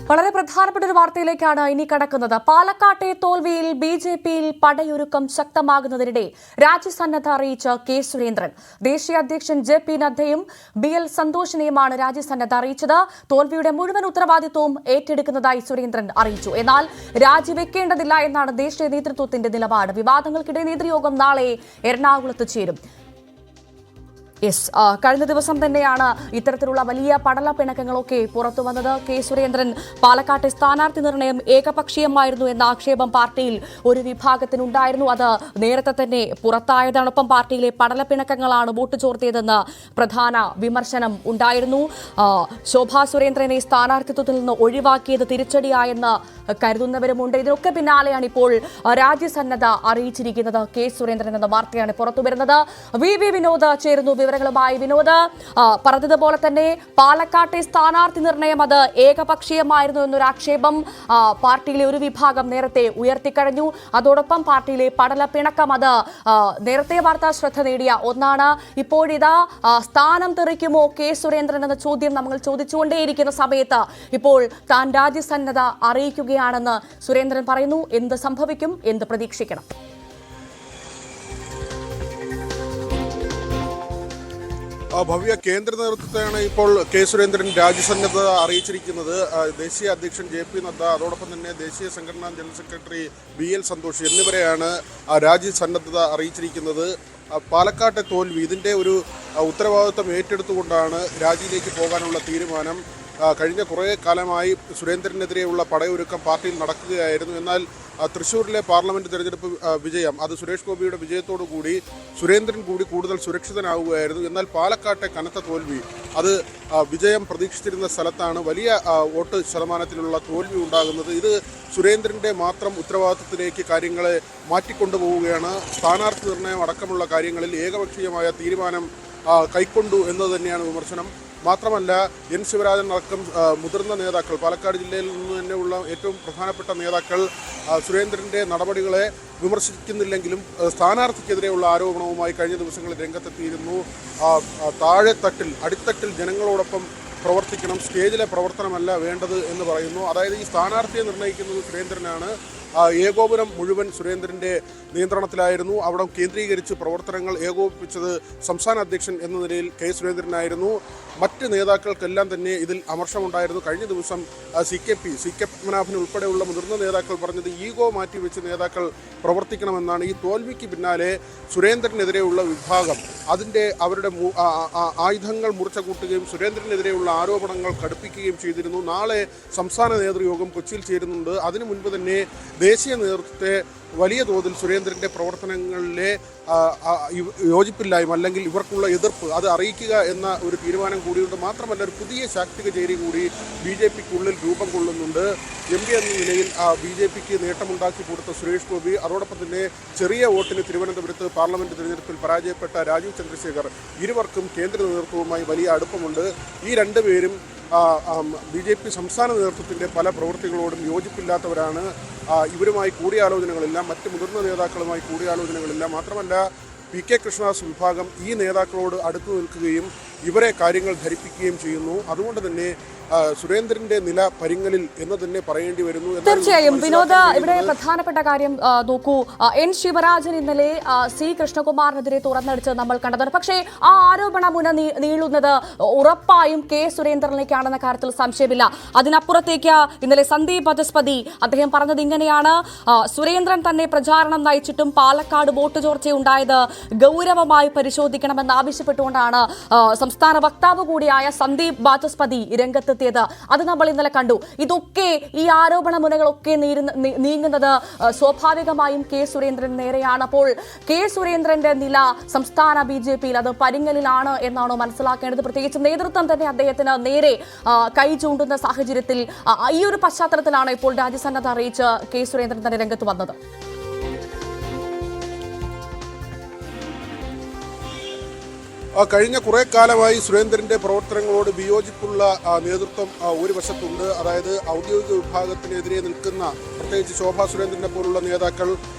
വളരെ പ്രധാനപ്പെട്ട ഒരു വാർത്തയിലേക്കാണ് ഇനി കടക്കുന്നത്. പാലക്കാട്ടെ തോൽവിയിൽ BJPയിൽ പടയൊരുക്കം ശക്തമാകുന്നതിനിടെ രാജ്യസന്നദ്ധ അറിയിച്ച K സുരേന്ദ്രൻ. ദേശീയ അധ്യക്ഷൻ JP നദ്ദയും BL സന്തോഷിനെയുമാണ് രാജ്യസന്നദ്ധ അറിയിച്ചത്. തോൽവിയുടെ മുഴുവൻ ഉത്തരവാദിത്വവും ഏറ്റെടുക്കുന്നതായി സുരേന്ദ്രൻ അറിയിച്ചു. എന്നാൽ രാജിവെക്കേണ്ടതില്ല എന്നാണ് ദേശീയ നേതൃത്വത്തിന്റെ നിലപാട്. വിവാദങ്ങൾക്കിടെ നേതൃയോഗം നാളെ എറണാകുളത്ത് ചേരും. കഴിഞ്ഞ ദിവസം തന്നെയാണ് ഇത്തരത്തിലുള്ള വലിയ പടലപ്പിണക്കങ്ങളൊക്കെ പുറത്തു വന്നത്. K സുരേന്ദ്രൻ പാലക്കാട്ടെ സ്ഥാനാർത്ഥി നിർണയം ഏകപക്ഷീയമായിരുന്നു എന്ന ആക്ഷേപം പാർട്ടിയിൽ ഒരു വിഭാഗത്തിനുണ്ടായിരുന്നു. അത് നേരത്തെ തന്നെ പുറത്തായതാണ്. ഒപ്പം പാർട്ടിയിലെ പടലപ്പിണക്കങ്ങളാണ് വോട്ട് ചോർത്തിയതെന്ന് പ്രധാന വിമർശനം ഉണ്ടായിരുന്നു. ശോഭാ സുരേന്ദ്രനെ സ്ഥാനാർത്ഥിത്വത്തിൽ നിന്ന് ഒഴിവാക്കിയത് തിരിച്ചടിയായെന്ന് കരുതുന്നവരുമുണ്ട്. ഇതിനൊക്കെ പിന്നാലെയാണ് ഇപ്പോൾ രാജ്യസന്നദ്ധ അറിയിച്ചിരിക്കുന്നത് K സുരേന്ദ്രൻ എന്ന വാർത്തയാണ് പുറത്തുവരുന്നത്. VV വിനോദ് ചേരുന്നു വിവരങ്ങളുമായി. വിനോദ്, പറഞ്ഞതുപോലെ തന്നെ പാലക്കാട്ടെ സ്ഥാനാർത്ഥി നിർണയം അത് ഏകപക്ഷീയമായിരുന്നു എന്നൊരു ആക്ഷേപം പാർട്ടിയിലെ ഒരു വിഭാഗം നേരത്തെ ഉയർത്തിക്കഴിഞ്ഞു. അതോടൊപ്പം പാർട്ടിയിലെ പടലപ്പിണക്കം അത് നേരത്തെ വാർത്താ ശ്രദ്ധ നേടിയ ഒന്നാണ്. ഇപ്പോഴിതാ സ്ഥാനം തെറിക്കുമോ K സുരേന്ദ്രൻ എന്ന ചോദ്യം നമ്മൾ ചോദിച്ചുകൊണ്ടേയിരിക്കുന്ന സമയത്ത് ഇപ്പോൾ താൻ രാജ്യസന്നദ്ധ അറിയിക്കുകയാണെന്ന് സുരേന്ദ്രൻ പറയുന്നു. എന്ത് സംഭവിക്കും, എന്ത് പ്രതീക്ഷിക്കണം? ഭവ്യ, കേന്ദ്ര നേതൃത്വത്തെയാണ് ഇപ്പോൾ K സുരേന്ദ്രൻ രാജ്യസന്നദ്ധത അറിയിച്ചിരിക്കുന്നത്. ദേശീയ അധ്യക്ഷൻ JP നദ്ദ, അതോടൊപ്പം തന്നെ ദേശീയ സംഘടനാ ജനറൽ സെക്രട്ടറി BL സന്തോഷ് എന്നിവരെയാണ് രാജ്യസന്നദ്ധത അറിയിച്ചിരിക്കുന്നത്. പാലക്കാട്ടെ തോൽവി, ഇതിൻ്റെ ഒരു ഉത്തരവാദിത്വം ഏറ്റെടുത്തുകൊണ്ടാണ് രാജിയിലേക്ക് പോകാനുള്ള തീരുമാനം. കഴിഞ്ഞ കുറേ കാലമായി സുരേന്ദ്രനെതിരെയുള്ള പടയൊരുക്കം പാർട്ടിയിൽ നടക്കുകയായിരുന്നു. എന്നാൽ തൃശ്ശൂരിലെ പാർലമെന്റ് തെരഞ്ഞെടുപ്പ് വിജയം, അത് സുരേഷ് ഗോപിയുടെ വിജയത്തോടു കൂടി സുരേന്ദ്രൻ കൂടി കൂടുതൽ സുരക്ഷിതനാവുകയായിരുന്നു. എന്നാൽ പാലക്കാട്ടെ കനത്ത തോൽവി, അത് വിജയം പ്രതീക്ഷിച്ചിരുന്ന സ്ഥലത്താണ് വലിയ വോട്ട് ശതമാനത്തിലുള്ള തോൽവി ഉണ്ടാകുന്നത്. ഇത് സുരേന്ദ്രൻ്റെ മാത്രം ഉത്തരവാദിത്വത്തിലേക്ക് കാര്യങ്ങളെ മാറ്റിക്കൊണ്ടുപോവുകയാണ്. സ്ഥാനാർത്ഥി നിർണയം അടക്കമുള്ള കാര്യങ്ങളിൽ ഏകപക്ഷീയമായ തീരുമാനം കൈക്കൊണ്ടു എന്നത് തന്നെയാണ് വിമർശനം. മാത്രമല്ല, N ശിവരാജൻ അടക്കം മുതിർന്ന നേതാക്കൾ, പാലക്കാട് ജില്ലയിൽ നിന്ന് തന്നെയുള്ള ഏറ്റവും പ്രധാനപ്പെട്ട നേതാക്കൾ സുരേന്ദ്രൻ്റെ നടപടികളെ വിമർശിക്കുന്നില്ലെങ്കിലും സ്ഥാനാർത്ഥിക്കെതിരെയുള്ള ആരോപണവുമായി കഴിഞ്ഞ ദിവസങ്ങളിൽ രംഗത്തെത്തിയിരുന്നു. താഴെത്തട്ടിൽ, അടിത്തട്ടിൽ ജനങ്ങളോടൊപ്പം പ്രവർത്തിക്കണം, സ്റ്റേജിലെ പ്രവർത്തനമല്ല വേണ്ടത് എന്ന് പറയുന്നു. അതായത് ഈ സ്ഥാനാർത്ഥിയെ നിർണ്ണയിക്കുന്നത് സുരേന്ദ്രനാണ്. ഏകോപനം മുഴുവൻ സുരേന്ദ്രൻ്റെ നിയന്ത്രണത്തിലായിരുന്നു. അവിടെ കേന്ദ്രീകരിച്ച് പ്രവർത്തനങ്ങൾ ഏകോപിപ്പിച്ചത് സംസ്ഥാന അധ്യക്ഷൻ എന്ന നിലയിൽ K സുരേന്ദ്രനായിരുന്നു. മറ്റ് നേതാക്കൾക്കെല്ലാം തന്നെ ഇതിൽ അമർഷമുണ്ടായിരുന്നു. കഴിഞ്ഞ ദിവസം സി കെ പത്മനാഭൻ ഉൾപ്പെടെയുള്ള മുതിർന്ന നേതാക്കൾ പറഞ്ഞത് ഈഗോ മാറ്റിവെച്ച് നേതാക്കൾ പ്രവർത്തിക്കണമെന്നാണ്. ഈ തോൽവിക്ക് പിന്നാലെ സുരേന്ദ്രനെതിരെയുള്ള വിഭാഗം അവരുടെ ആയുധങ്ങൾ മുറിച്ച കൂട്ടുകയും സുരേന്ദ്രനെതിരെയുള്ള ആരോപണങ്ങൾ കടുപ്പിക്കുകയും ചെയ്തിരുന്നു. നാളെ സംസ്ഥാന നേതൃയോഗം കൊച്ചിയിൽ ചേരുന്നുണ്ട്. അതിനു മുൻപ് തന്നെ ദേശീയ നേതൃത്വത്തെ വലിയ തോതിൽ സുരേന്ദ്രൻ്റെ പ്രവർത്തനങ്ങളിലെ യോജിപ്പില്ലായ്മ അല്ലെങ്കിൽ ഇവർക്കുള്ള എതിർപ്പ് അത് അറിയിക്കുക എന്ന ഒരു തീരുമാനം കൂടിയുണ്ട്. മാത്രമല്ല ഒരു പുതിയ ശാക്തിക ചേരി കൂടി BJPക്കുള്ളിൽ രൂപം കൊള്ളുന്നുണ്ട്. MP എന്ന നിലയിൽ BJPക്ക് നേട്ടമുണ്ടാക്കി കൊടുത്ത സുരേഷ് ഗോപി, അതോടൊപ്പം തന്നെ ചെറിയ വോട്ടിന് തിരുവനന്തപുരത്ത് പാർലമെന്റ് തിരഞ്ഞെടുപ്പിൽ പരാജയപ്പെട്ട രാജീവ് ചന്ദ്രശേഖർ, ഇരുവർക്കും കേന്ദ്ര നേതൃത്വവുമായി വലിയ അടുപ്പമുണ്ട്. ഈ രണ്ടുപേരും BJP സംസ്ഥാന നേതൃത്വത്തിൻ്റെ പല പ്രവൃത്തികളോടും യോജിപ്പില്ലാത്തവരാണ്. ഇവരുമായി കൂടിയാലോചനകളില്ല, മറ്റ് മുതിർന്ന നേതാക്കളുമായി കൂടിയാലോചനകളില്ല. മാത്രമല്ല PK കൃഷ്ണദാസ് വിഭാഗം ഈ നേതാക്കളോട് അടുത്തു നിൽക്കുകയും ഇവരെ കാര്യങ്ങൾ ധരിപ്പിക്കുകയും ചെയ്യുന്നു. അതുകൊണ്ട് തന്നെ സുരേന്ദ്രന്റെ നില പരിങ്ങലിൽ എന്ന് തന്നെ പറയേണ്ടി വരുന്നു. തീർച്ചയായും വിനോദ്, ഇവിടെ പ്രധാനപ്പെട്ട കാര്യം നോക്കൂ, N ശിവരാജൻ ഇന്നലെ C കൃഷ്ണകുമാറിനെതിരെ തുറന്നടിച്ച് നമ്മൾ കണ്ടതാണ്. പക്ഷേ ആ ആരോപണമുന നീളുന്നത് ഉറപ്പായും K സുരേന്ദ്രനിലേക്കാണെന്ന കാര്യത്തിൽ സംശയമില്ല. അതിനപ്പുറത്തേക്ക് ഇന്നലെ സന്ദീപ് ബചസ്പതി അദ്ദേഹം പറഞ്ഞത് ഇങ്ങനെയാണ്: സുരേന്ദ്രൻ തന്നെ പ്രചാരണം നയിച്ചിട്ടും പാലക്കാട് വോട്ട് ചോർച്ചയുണ്ടായത് ഗൗരവമായി പരിശോധിക്കണമെന്ന് ആവശ്യപ്പെട്ടുകൊണ്ടാണ് സംസ്ഥാന വക്താവ് കൂടിയായ സന്ദീപ് ബാചസ്പതി രംഗത്തെത്തിയത്. അത് നമ്മൾ ഇന്നലെ കണ്ടു. ഇതൊക്കെ ഈ ആരോപണ മുനകളൊക്കെ നീങ്ങുന്നത് സ്വാഭാവികമായും K സുരേന്ദ്രൻ നേരെയാണ്. അപ്പോൾ K സുരേന്ദ്രന്റെ നില സംസ്ഥാന BJPയിൽ അത് പരിങ്ങലിലാണ് എന്നാണോ മനസ്സിലാക്കേണ്ടത്? പ്രത്യേകിച്ച് നേതൃത്വം തന്നെ അദ്ദേഹത്തിന് നേരെ കൈ ചൂണ്ടുന്ന സാഹചര്യത്തിൽ ഈ ഒരു പശ്ചാത്തലത്തിലാണ് ഇപ്പോൾ രാജ്യസന്നദ്ധ അറിയിച്ച് K സുരേന്ദ്രൻ തന്നെ രംഗത്ത് വന്നത്. കഴിഞ്ഞ കുറേ കാലമായി സുരേന്ദ്രന്റെ പ്രവർത്തനങ്ങളോട് വിയോജിപ്പുള്ള നേതൃത്വം ഒരു വശത്തുണ്ട്. അതായത് ഔദ്യോഗിക വിഭാഗത്തിനെതിരെ നിൽക്കുന്ന പ്രത്യേകിച്ച് ശോഭാ സുരേന്ദ്രനെ പോലുള്ള നേതാക്കൾ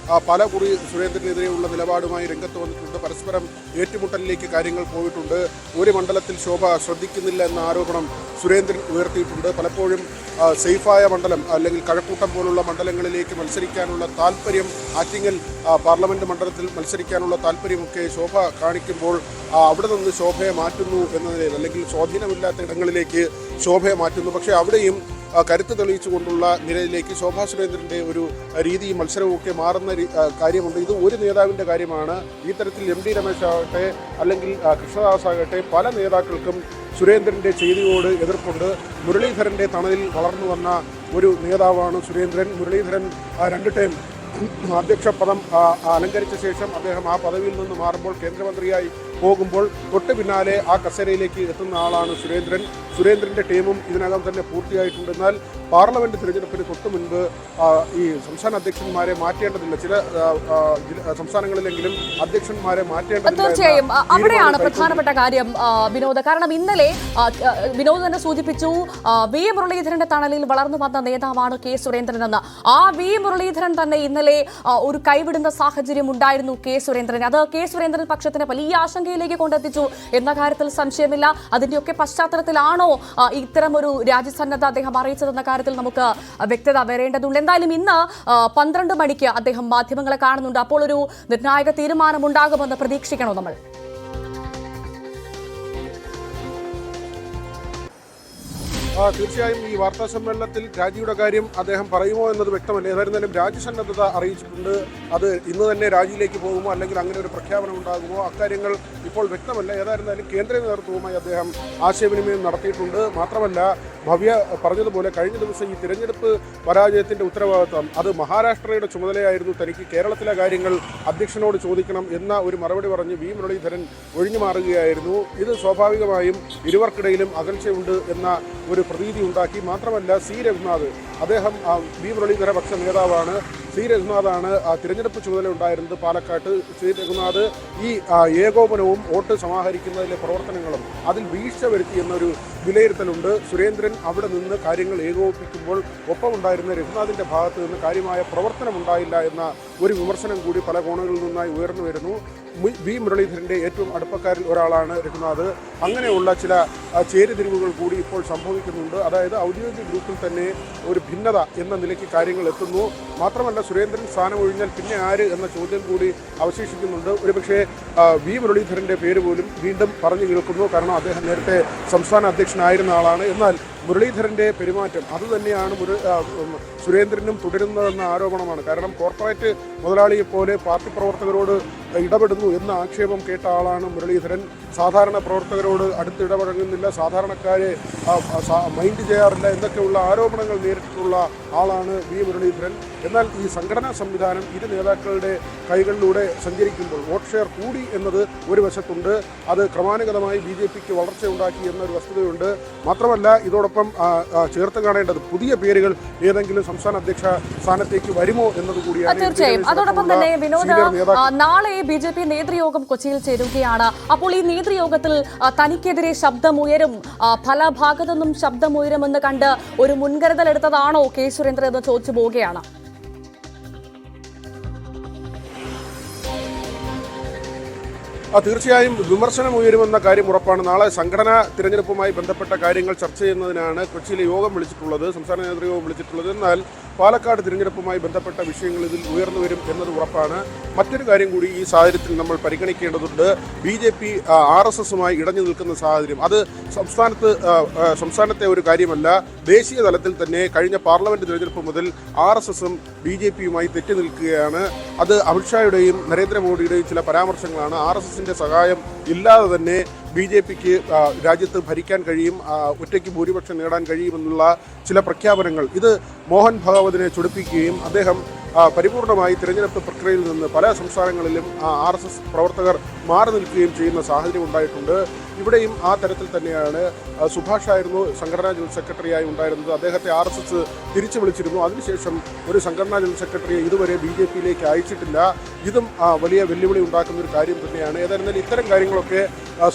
പലകുറി സുരേന്ദ്രനെതിരെയുള്ള നിലപാടുമായി രംഗത്ത് വന്നിട്ടുണ്ട്. പരസ്പരം ഏറ്റുമുട്ടലിലേക്ക് കാര്യങ്ങൾ പോയിട്ടുണ്ട്. ഒരു മണ്ഡലത്തിൽ ശോഭ ശ്രദ്ധിക്കുന്നില്ല എന്ന ആരോപണം സുരേന്ദ്രൻ ഉയർത്തിയിട്ടുണ്ട്. പലപ്പോഴും സേഫായ മണ്ഡലം അല്ലെങ്കിൽ കഴക്കൂട്ടം പോലുള്ള മണ്ഡലങ്ങളിലേക്ക് മത്സരിക്കാനുള്ള താല്പര്യം, ആറ്റിങ്ങൽ പാർലമെന്റ് മണ്ഡലത്തിൽ മത്സരിക്കാനുള്ള താല്പര്യമൊക്കെ ശോഭ കാണിക്കുമ്പോൾ അവിടെ നിന്ന് ശോഭയെ മാറ്റുന്നു എന്ന നിലയിൽ, അല്ലെങ്കിൽ സ്വാധീനമില്ലാത്ത ഇടങ്ങളിലേക്ക് ശോഭയെ മാറ്റുന്നു. പക്ഷേ അവിടെയും കരുത്ത് തെളിയിച്ചുകൊണ്ടുള്ള നിലയിലേക്ക് ശോഭാ സുരേന്ദ്രൻ്റെ ഒരു രീതി മത്സരവുമൊക്കെ മാറുന്ന കാര്യമുണ്ട്. ഇത് ഒരു നേതാവിൻ്റെ കാര്യമാണ്. ഈ തരത്തിൽ MD രമേശ് ആകട്ടെ അല്ലെങ്കിൽ കൃഷ്ണദാസ് ആകട്ടെ പല നേതാക്കൾക്കും സുരേന്ദ്രൻ്റെ ചെയ്തിയോട് എതിർപ്പുണ്ട്. മുരളീധരൻ്റെ തണലിൽ വളർന്നു വന്ന ഒരു നേതാവാണ് സുരേന്ദ്രൻ. മുരളീധരൻ 2 ടൈം അധ്യക്ഷ പദം അലങ്കരിച്ച ശേഷം അദ്ദേഹം ആ പദവിയിൽ നിന്ന് മാറുമ്പോൾ കേന്ദ്രമന്ത്രിയായി പോകുമ്പോൾ തൊട്ട് പിന്നാലെ ആ കസേരയിലേക്ക് എത്തുന്ന ആളാണ് സുരേന്ദ്രൻ. സുരേന്ദ്രൻ്റെ ടീമും ഇതിനകം തന്നെ പൂർത്തിയായിട്ടുണ്ട്. എന്നാൽ പാർലമെന്റ് തിരഞ്ഞെടുപ്പിന് തൊട്ട് മുൻപ് ഈ സംസ്ഥാന അധ്യക്ഷന്മാരെ മാറ്റേണ്ടതില്ല. ചില സംസ്ഥാനങ്ങളിലെങ്കിലും അധ്യക്ഷന്മാരെ മാറ്റേണ്ടതില്ല. തീർച്ചയായും അവിടെയാണ് പ്രധാനപ്പെട്ട കാര്യം വിനോദ്. കാരണം ഇന്നലെ വിനോദ് തന്നെ സൂചിപ്പിച്ചു, V മുരളീധരന്റെ തണലിൽ വളർന്നു വന്ന നേതാവാണ് K സുരേന്ദ്രൻ എന്ന്. ആ V മുരളീധരൻ തന്നെ ഇന്നലെ ഒരു കൈവിടുന്ന സാഹചര്യം ഉണ്ടായിരുന്നു K സുരേന്ദ്രൻ. അത് K സുരേന്ദ്രൻ പക്ഷത്തിന് വലിയ ആശങ്കയിലേക്ക് കൊണ്ടെത്തിച്ചു എന്ന കാര്യത്തിൽ സംശയമില്ല. അതിന്റെയൊക്കെ പശ്ചാത്തലത്തിലാണോ ഇത്തരമൊരു രാജ്യസന്നദ്ധ അദ്ദേഹം അറിയിച്ചതെന്ന കാര്യത്തിൽ നമുക്ക് വ്യക്തത വരേണ്ടതുണ്ട്. എന്തായാലും ഇന്ന് 12 മണിക്ക് അദ്ദേഹം മാധ്യമങ്ങളെ കാണുന്നുണ്ട്. അപ്പോൾ ഒരു നിർണായക തീരുമാനമുണ്ടാകുമെന്ന് പ്രതീക്ഷിക്കണോ നമ്മൾ? തീർച്ചയായും ഈ വാർത്താ സമ്മേളനത്തിൽ രാജിയുടെ കാര്യം അദ്ദേഹം പറയുമോ എന്നത് വ്യക്തമല്ല. ഏതായിരുന്നാലും രാജ്യസന്നദ്ധത അറിയിച്ചിട്ടുണ്ട്. അത് ഇന്ന് തന്നെ രാജിയിലേക്ക് പോകുമോ അല്ലെങ്കിൽ അങ്ങനെ ഒരു പ്രഖ്യാപനം ഉണ്ടാകുമോ, അക്കാര്യങ്ങൾ ഇപ്പോൾ വ്യക്തമല്ല. ഏതായിരുന്നാലും കേന്ദ്ര നേതൃത്വവുമായി അദ്ദേഹം ആശയവിനിമയം നടത്തിയിട്ടുണ്ട്. മാത്രമല്ല ഭവ്യ പറഞ്ഞതുപോലെ കഴിഞ്ഞ ദിവസം ഈ തിരഞ്ഞെടുപ്പ് പരാജയത്തിൻ്റെ ഉത്തരവാദിത്വം അത് മഹാരാഷ്ട്രയുടെ ചുമതലയായിരുന്നു. തനിക്ക് കേരളത്തിലെ കാര്യങ്ങൾ അധ്യക്ഷനോട് ചോദിക്കണം എന്ന ഒരു മറുപടി പറഞ്ഞ് V മുരളീധരൻ ഒഴിഞ്ഞു മാറുകയായിരുന്നു. ഇത് സ്വാഭാവികമായും ഇരുവർക്കിടയിലും അകൽച്ചയുണ്ട് എന്ന ഒരു പ്രതീതി ഉണ്ടാക്കി. മാത്രമല്ല C രഘുനാഥ് അദ്ദേഹം V മുരളീധര പക്ഷ നേതാവാണ്. C രഘുനാഥാണ് തിരഞ്ഞെടുപ്പ് ചുമതല ഉണ്ടായിരുന്നത് പാലക്കാട്ട്. C രഘുനാഥ് ഈ ഏകോപനവും വോട്ട് സമാഹരിക്കുന്നതിലെ പ്രവർത്തനങ്ങളും അതിൽ വീഴ്ച വരുത്തി എന്നൊരു വിലയിരുത്തലുണ്ട്. സുരേന്ദ്രൻ അവിടെ നിന്ന് കാര്യങ്ങൾ ഏകോപിപ്പിക്കുമ്പോൾ ഒപ്പമുണ്ടായിരുന്ന രഘുനാഥിൻ്റെ ഭാഗത്ത് നിന്ന് കാര്യമായ പ്രവർത്തനമുണ്ടായില്ല എന്ന ഒരു വിമർശനം കൂടി പല കോണുകളിൽ നിന്നായി ഉയർന്നു വരുന്നു. വി മുരളീധരൻ്റെ ഏറ്റവും അടുപ്പക്കാരിൽ ഒരാളാണ് രഘുനാഥ്. അങ്ങനെയുള്ള ചില ചേരിതിരിവുകൾ കൂടി ഇപ്പോൾ സംഭവിക്കുന്നുണ്ട്. അതായത് ഔദ്യോഗിക ഗ്രൂപ്പിൽ തന്നെ ഒരു ഭിന്നത എന്ന നിലയ്ക്ക് കാര്യങ്ങൾ എത്തുന്നു. മാത്രമല്ല സുരേന്ദ്രൻ സ്ഥാനം ഒഴിഞ്ഞാൽ പിന്നെ ആര് എന്ന ചോദ്യം കൂടി അവശേഷിക്കുന്നുണ്ട്. ഒരുപക്ഷെ വി മുരളീധരൻ്റെ പേര് പോലും വീണ്ടും പറഞ്ഞു കേൾക്കുന്നു. കാരണം അദ്ദേഹം നേരത്തെ സംസ്ഥാന അധ്യക്ഷനായിരുന്ന ആളാണ്. എന്നാൽ മുരളീധരൻ്റെ പെരുമാറ്റം അതുതന്നെയാണ് സുരേന്ദ്രനും തുടരുന്നതെന്ന ആരോപണമാണ്. കാരണം കോർപ്പറേറ്റ് മുതലാളിയെപ്പോലെ പാർട്ടി പ്രവർത്തകരോട് ഇടപെടുന്നു എന്ന ആക്ഷേപം കേട്ട ആളാണ് മുരളീധരൻ. സാധാരണ പ്രവർത്തകരോട് അടുത്തിടപഴകുന്നില്ല, സാധാരണക്കാരെ മൈൻഡ് ചെയ്യാറില്ല എന്നൊക്കെയുള്ള ആരോപണങ്ങൾ നേരിട്ടുള്ള ആളാണ് വി മുരളീധരൻ. എന്നാൽ ഈ സംഘടനാ സംവിധാനം ഇരു നേതാക്കളുടെ കൈകളിലൂടെ സഞ്ചരിക്കുമ്പോൾ വോട്ട് ഷെയർ കൂടി എന്നത് ഒരു വശത്തുണ്ട്. അത് ക്രമാനുഗതമായി BJPക്ക് വളർച്ചയുണ്ടാക്കി എന്നൊരു വസ്തുതയുണ്ട്. മാത്രമല്ല ഇതോടൊപ്പം ചേർത്ത് കാണേണ്ടത് പുതിയ പേരുകൾ ഏതെങ്കിലും സംസ്ഥാന അധ്യക്ഷ സ്ഥാനത്തേക്ക് വരുമോ എന്നത് കൂടിയാണ്. തീർച്ചയായും. അതോടൊപ്പം തന്നെ വിനോദ്, നാളെ BJP നേതൃയോഗം കൊച്ചിയിൽ ചേരുകയാണ്. അപ്പോൾ ഈ നേതൃയോഗത്തിൽ തനിക്കെതിരെ ശബ്ദമുയരും, പല ഭാഗത്തു നിന്നും ശബ്ദമുയരുമെന്ന് കണ്ട് ഒരു മുൻകരുതൽ എടുത്തതാണോ കെ സുരേന്ദ്രൻ എന്ന് ചോദിച്ചു പോവുകയാണ്. തീർച്ചയായും വിമർശനം ഉയരുമെന്ന കാര്യം ഉറപ്പാണ്. നാളെ സംഘടനാ തിരഞ്ഞെടുപ്പുമായി ബന്ധപ്പെട്ട കാര്യങ്ങൾ ചർച്ച ചെയ്യുന്നതിനാണ് കൊച്ചിയിലെ യോഗം വിളിച്ചിട്ടുള്ളത്, സംസ്ഥാന നേതൃയോഗം വിളിച്ചിട്ടുള്ളത്. എന്നാൽ പാലക്കാട് തിരഞ്ഞെടുപ്പുമായി ബന്ധപ്പെട്ട വിഷയങ്ങൾ ഇതിൽ ഉയർന്നു വരും എന്നത് ഉറപ്പാണ്. മറ്റൊരു കാര്യം കൂടി ഈ സാഹചര്യത്തിൽ നമ്മൾ പരിഗണിക്കേണ്ടതുണ്ട്. BJP RSSുമായി ഇടഞ്ഞു നിൽക്കുന്ന സാഹചര്യം അത് സംസ്ഥാനത്തെ ഒരു കാര്യമല്ല. ദേശീയ തലത്തിൽ തന്നെ കഴിഞ്ഞ പാർലമെന്റ് തിരഞ്ഞെടുപ്പ് മുതൽ RSSും BJPയുമായി തെറ്റി നിൽക്കുകയാണ്. അത് അമിത്ഷായുടെയും നരേന്ദ്രമോദിയുടെയും ചില പരാമർശങ്ങളാണ്. RSSന്റെ സഹായം ഇല്ലാതെ തന്നെ BJPക്ക് രാജ്യത്ത് ഭരിക്കാൻ കഴിയും, ഒറ്റയ്ക്ക് ഭൂരിപക്ഷം നേടാൻ കഴിയുമെന്നുള്ള ചില പ്രഖ്യാപനങ്ങൾ ഇത് മോഹൻ ഭഗവതിനെ ചൊടിപ്പിക്കുകയും അദ്ദേഹം പരിപൂർണമായി തിരഞ്ഞെടുപ്പ് പ്രക്രിയയിൽ നിന്ന് പല സംസ്ഥാനങ്ങളിലും RSS പ്രവർത്തകർ മാറി നിൽക്കുകയും ചെയ്യുന്ന സാഹചര്യം ഉണ്ടായിട്ടുണ്ട്. ഇവിടെയും ആ തരത്തിൽ തന്നെയാണ്. സുഭാഷ് ആയിരുന്നു സംഘടനാ ജനറൽ സെക്രട്ടറിയായി ഉണ്ടായിരുന്നത്. അദ്ദേഹത്തെ RSS തിരിച്ചു വിളിച്ചിരുന്നു. അതിനുശേഷം ഒരു സംഘടനാ ജനറൽ സെക്രട്ടറിയെ ഇതുവരെ BJPയിലേക്ക് അയച്ചിട്ടില്ല. ഇതും വലിയ വെല്ലുവിളി ഉണ്ടാക്കുന്ന ഒരു കാര്യം തന്നെയാണ്. ഏതായിരുന്നാലും ഇത്തരം കാര്യങ്ങളൊക്കെ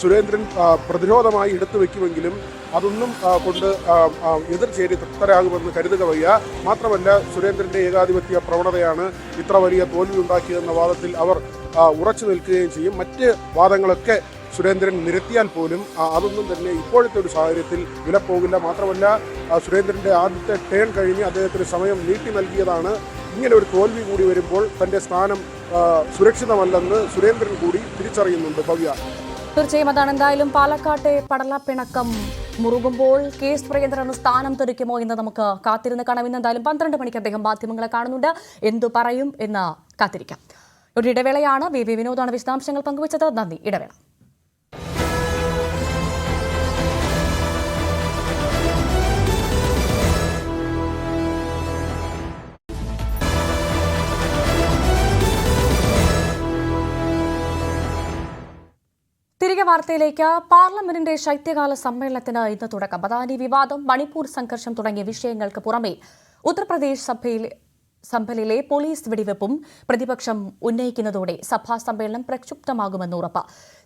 സുരേന്ദ്രൻ പ്രതിരോധമായി എടുത്തു വയ്ക്കുമെങ്കിലും അതൊന്നും കൊണ്ട് എതിർചേരി തൃപ്തരാകുമെന്ന് കരുതുക വയ്യ. മാത്രമല്ല സുരേന്ദ്രൻ്റെ ഏകാധിപത്യ പ്രവണതയാണ് ഇത്ര വലിയ തോൽവി ഉണ്ടാക്കിയതെന്ന വാദത്തിൽ അവർ ഉറച്ചു നിൽക്കുകയും ചെയ്യും. മറ്റ് വാദങ്ങളൊക്കെ സുരേന്ദ്രൻ നിരത്തിയാൽ പോലും അതൊന്നും തന്നെ ഇപ്പോഴത്തെ ഒരു സാഹചര്യത്തിൽ വിലപ്പോകില്ല. മാത്രമല്ല സുരേന്ദ്രൻ്റെ ആദ്യത്തെ ടേൺ കഴിഞ്ഞ് അദ്ദേഹത്തിന് സമയം നീട്ടി നൽകിയതാണ്. ഇങ്ങനെ ഒരു തോൽവി കൂടി വരുമ്പോൾ തൻ്റെ സ്ഥാനം സുരക്ഷിതമല്ലെന്ന് സുരേന്ദ്രൻ കൂടി തിരിച്ചറിയുന്നുണ്ട്. ഭവ്യ, തീർച്ചയായും അതാണ്. എന്തായാലും പാലക്കാട്ടെ പടലപ്പിണക്കം മുറുകുമ്പോൾ കെ സുരേന്ദ്രന് സ്ഥാനം തെറിക്കുമോ എന്ന് നമുക്ക് കാത്തിരുന്ന് കാണാം. ഇന്ന് എന്തായാലും 12 മണിക്ക് അദ്ദേഹം മാധ്യമങ്ങളെ കാണുന്നുണ്ട്. എന്തു പറയും എന്ന് കാത്തിരിക്കാം. ഒരു ഇടവേളയാണ്. വി വിനോദാണ് വിശദാംശങ്ങൾ പങ്കുവച്ചത്. നന്ദി. ഇടവേള. തിരികെ വാർത്തയിലേക്ക്. പാർലമെന്റിന്റെ ശൈത്യകാല സമ്മേളനത്തിന് ഇന്ന് തുടക്കം. അദാനി വിവാദം, മണിപ്പൂർ സംഘർഷം തുടങ്ങിയ വിഷയങ്ങൾക്ക് പുറമെ ഉത്തർപ്രദേശ് സംഭലിലെ പോലീസ് വെടിവെപ്പും പ്രതിപക്ഷം ഉന്നയിക്കുന്നതോടെ സഭാ സമ്മേളനം പ്രക്ഷുബ്ധമാകുമെന്ന് ഉറപ്പ്.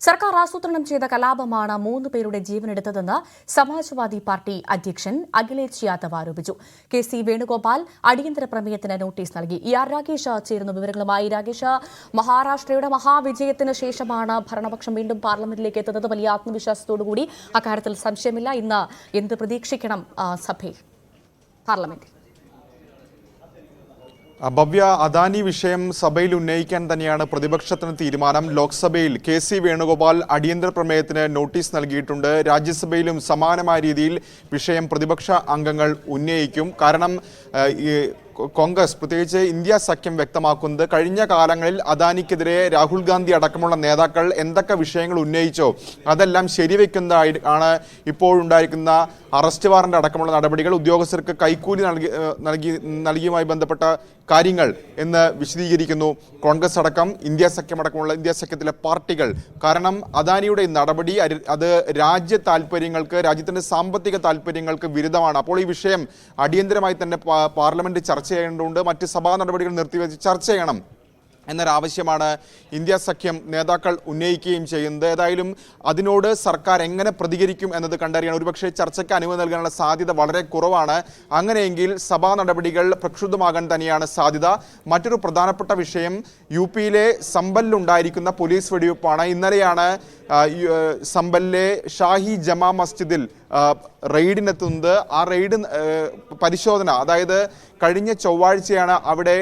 സർക്കാർ ആസൂത്രണം ചെയ്ത കലാപമാണ് 3 പേരുടെ ജീവനെടുത്തതെന്ന് സമാജ്വാദി പാർട്ടി അധ്യക്ഷൻ അഖിലേഷ് യാദവ് ആരോപിച്ചു. KC വേണുഗോപാൽ അടിയന്തര പ്രമേയത്തിന് നോട്ടീസ് നൽകി. ER രാഗേഷ് ചേരുന്ന വിവരങ്ങളുമായി. രാഗേഷ്, മഹാരാഷ്ട്രയുടെ മഹാവിജയത്തിന് ശേഷമാണ് ഭരണപക്ഷം വീണ്ടും പാർലമെന്റിലേക്ക് എത്തുന്നത്. വലിയ ആത്മവിശ്വാസത്തോടുകൂടി, അക്കാര്യത്തിൽ സംശയമില്ല. ഇന്ന് എന്ത് പ്രതീക്ഷിക്കണം സഭയിൽ, പാർലമെന്റിൽ? ഭവ്യ, അദാനി വിഷയം സഭയിൽ ഉന്നയിക്കാൻ തന്നെയാണ് പ്രതിപക്ഷത്തിന് തീരുമാനം. ലോക്സഭയിൽ KC വേണുഗോപാൽ അടിയന്തര പ്രമേയത്തിന് നോട്ടീസ് നൽകിയിട്ടുണ്ട്. രാജ്യസഭയിലും സമാനമായ രീതിയിൽ വിഷയം പ്രതിപക്ഷ അംഗങ്ങൾ ഉന്നയിക്കും. കാരണം കോൺഗ്രസ്, പ്രത്യേകിച്ച് ഇന്ത്യ സഖ്യം വ്യക്തമാക്കുന്നത് കഴിഞ്ഞ കാലങ്ങളിൽ അദാനിക്കെതിരെ രാഹുൽ ഗാന്ധി അടക്കമുള്ള നേതാക്കൾ എന്തൊക്കെ വിഷയങ്ങൾ ഉന്നയിച്ചോ അതെല്ലാം ശരിവെക്കുന്നതാണ് ഇപ്പോഴുണ്ടായിരിക്കുന്ന അറസ്റ്റ് വാറന്റ് അടക്കമുള്ള നടപടികൾ, ഉദ്യോഗസ്ഥർക്ക് കൈക്കൂലി നൽകിയുമായി ബന്ധപ്പെട്ട കാര്യങ്ങൾ എന്ന് വിശദീകരിക്കുന്നു കോൺഗ്രസ് അടക്കം ഇന്ത്യ സഖ്യമടക്കമുള്ള ഇന്ത്യ സഖ്യത്തിലെ പാർട്ടികൾ. കാരണം അദാനിയുടെ നടപടി അത് രാജ്യ താല്പര്യങ്ങൾക്ക്, രാജ്യത്തിൻ്റെ സാമ്പത്തിക താല്പര്യങ്ങൾക്ക് വിരുദ്ധമാണ്. അപ്പോൾ ഈ വിഷയം അടിയന്തരമായി തന്നെ പാർലമെന്റ് ചർച്ച ചെയ്യേണ്ടതുണ്ട്. മറ്റ് സഭാ നടപടികൾ നിർത്തിവെച്ച് ചർച്ച ചെയ്യണം എന്നൊരാവശ്യമാണ് ഇന്ത്യ സഖ്യം നേതാക്കൾ ഉന്നയിക്കുകയും ചെയ്യുന്നത്. ഏതായാലും അതിനോട് സർക്കാർ എങ്ങനെ പ്രതികരിക്കും എന്നത് കണ്ടറിയണം. ഒരുപക്ഷെ ചർച്ചയ്ക്ക് അനുമതി നൽകാനുള്ള സാധ്യത വളരെ കുറവാണ്. അങ്ങനെയെങ്കിൽ സഭാ നടപടികൾ പ്രക്ഷുബ്ധമാകാൻ തന്നെയാണ് സാധ്യത. മറ്റൊരു പ്രധാനപ്പെട്ട വിഷയം യു.പിയിലെ സംബലിലുണ്ടായിരിക്കുന്ന പോലീസ് വെടിവെപ്പാണ്. ഇന്നലെയാണ് സംബലിലെ ഷാഹി ജമാ മസ്ജിദിൽ റെയ്ഡിനെത്തുന്നത്. ആ റെയ്ഡ് പരിശോധന, അതായത് കഴിഞ്ഞ ചൊവ്വാഴ്ചയാണ് അവിടെ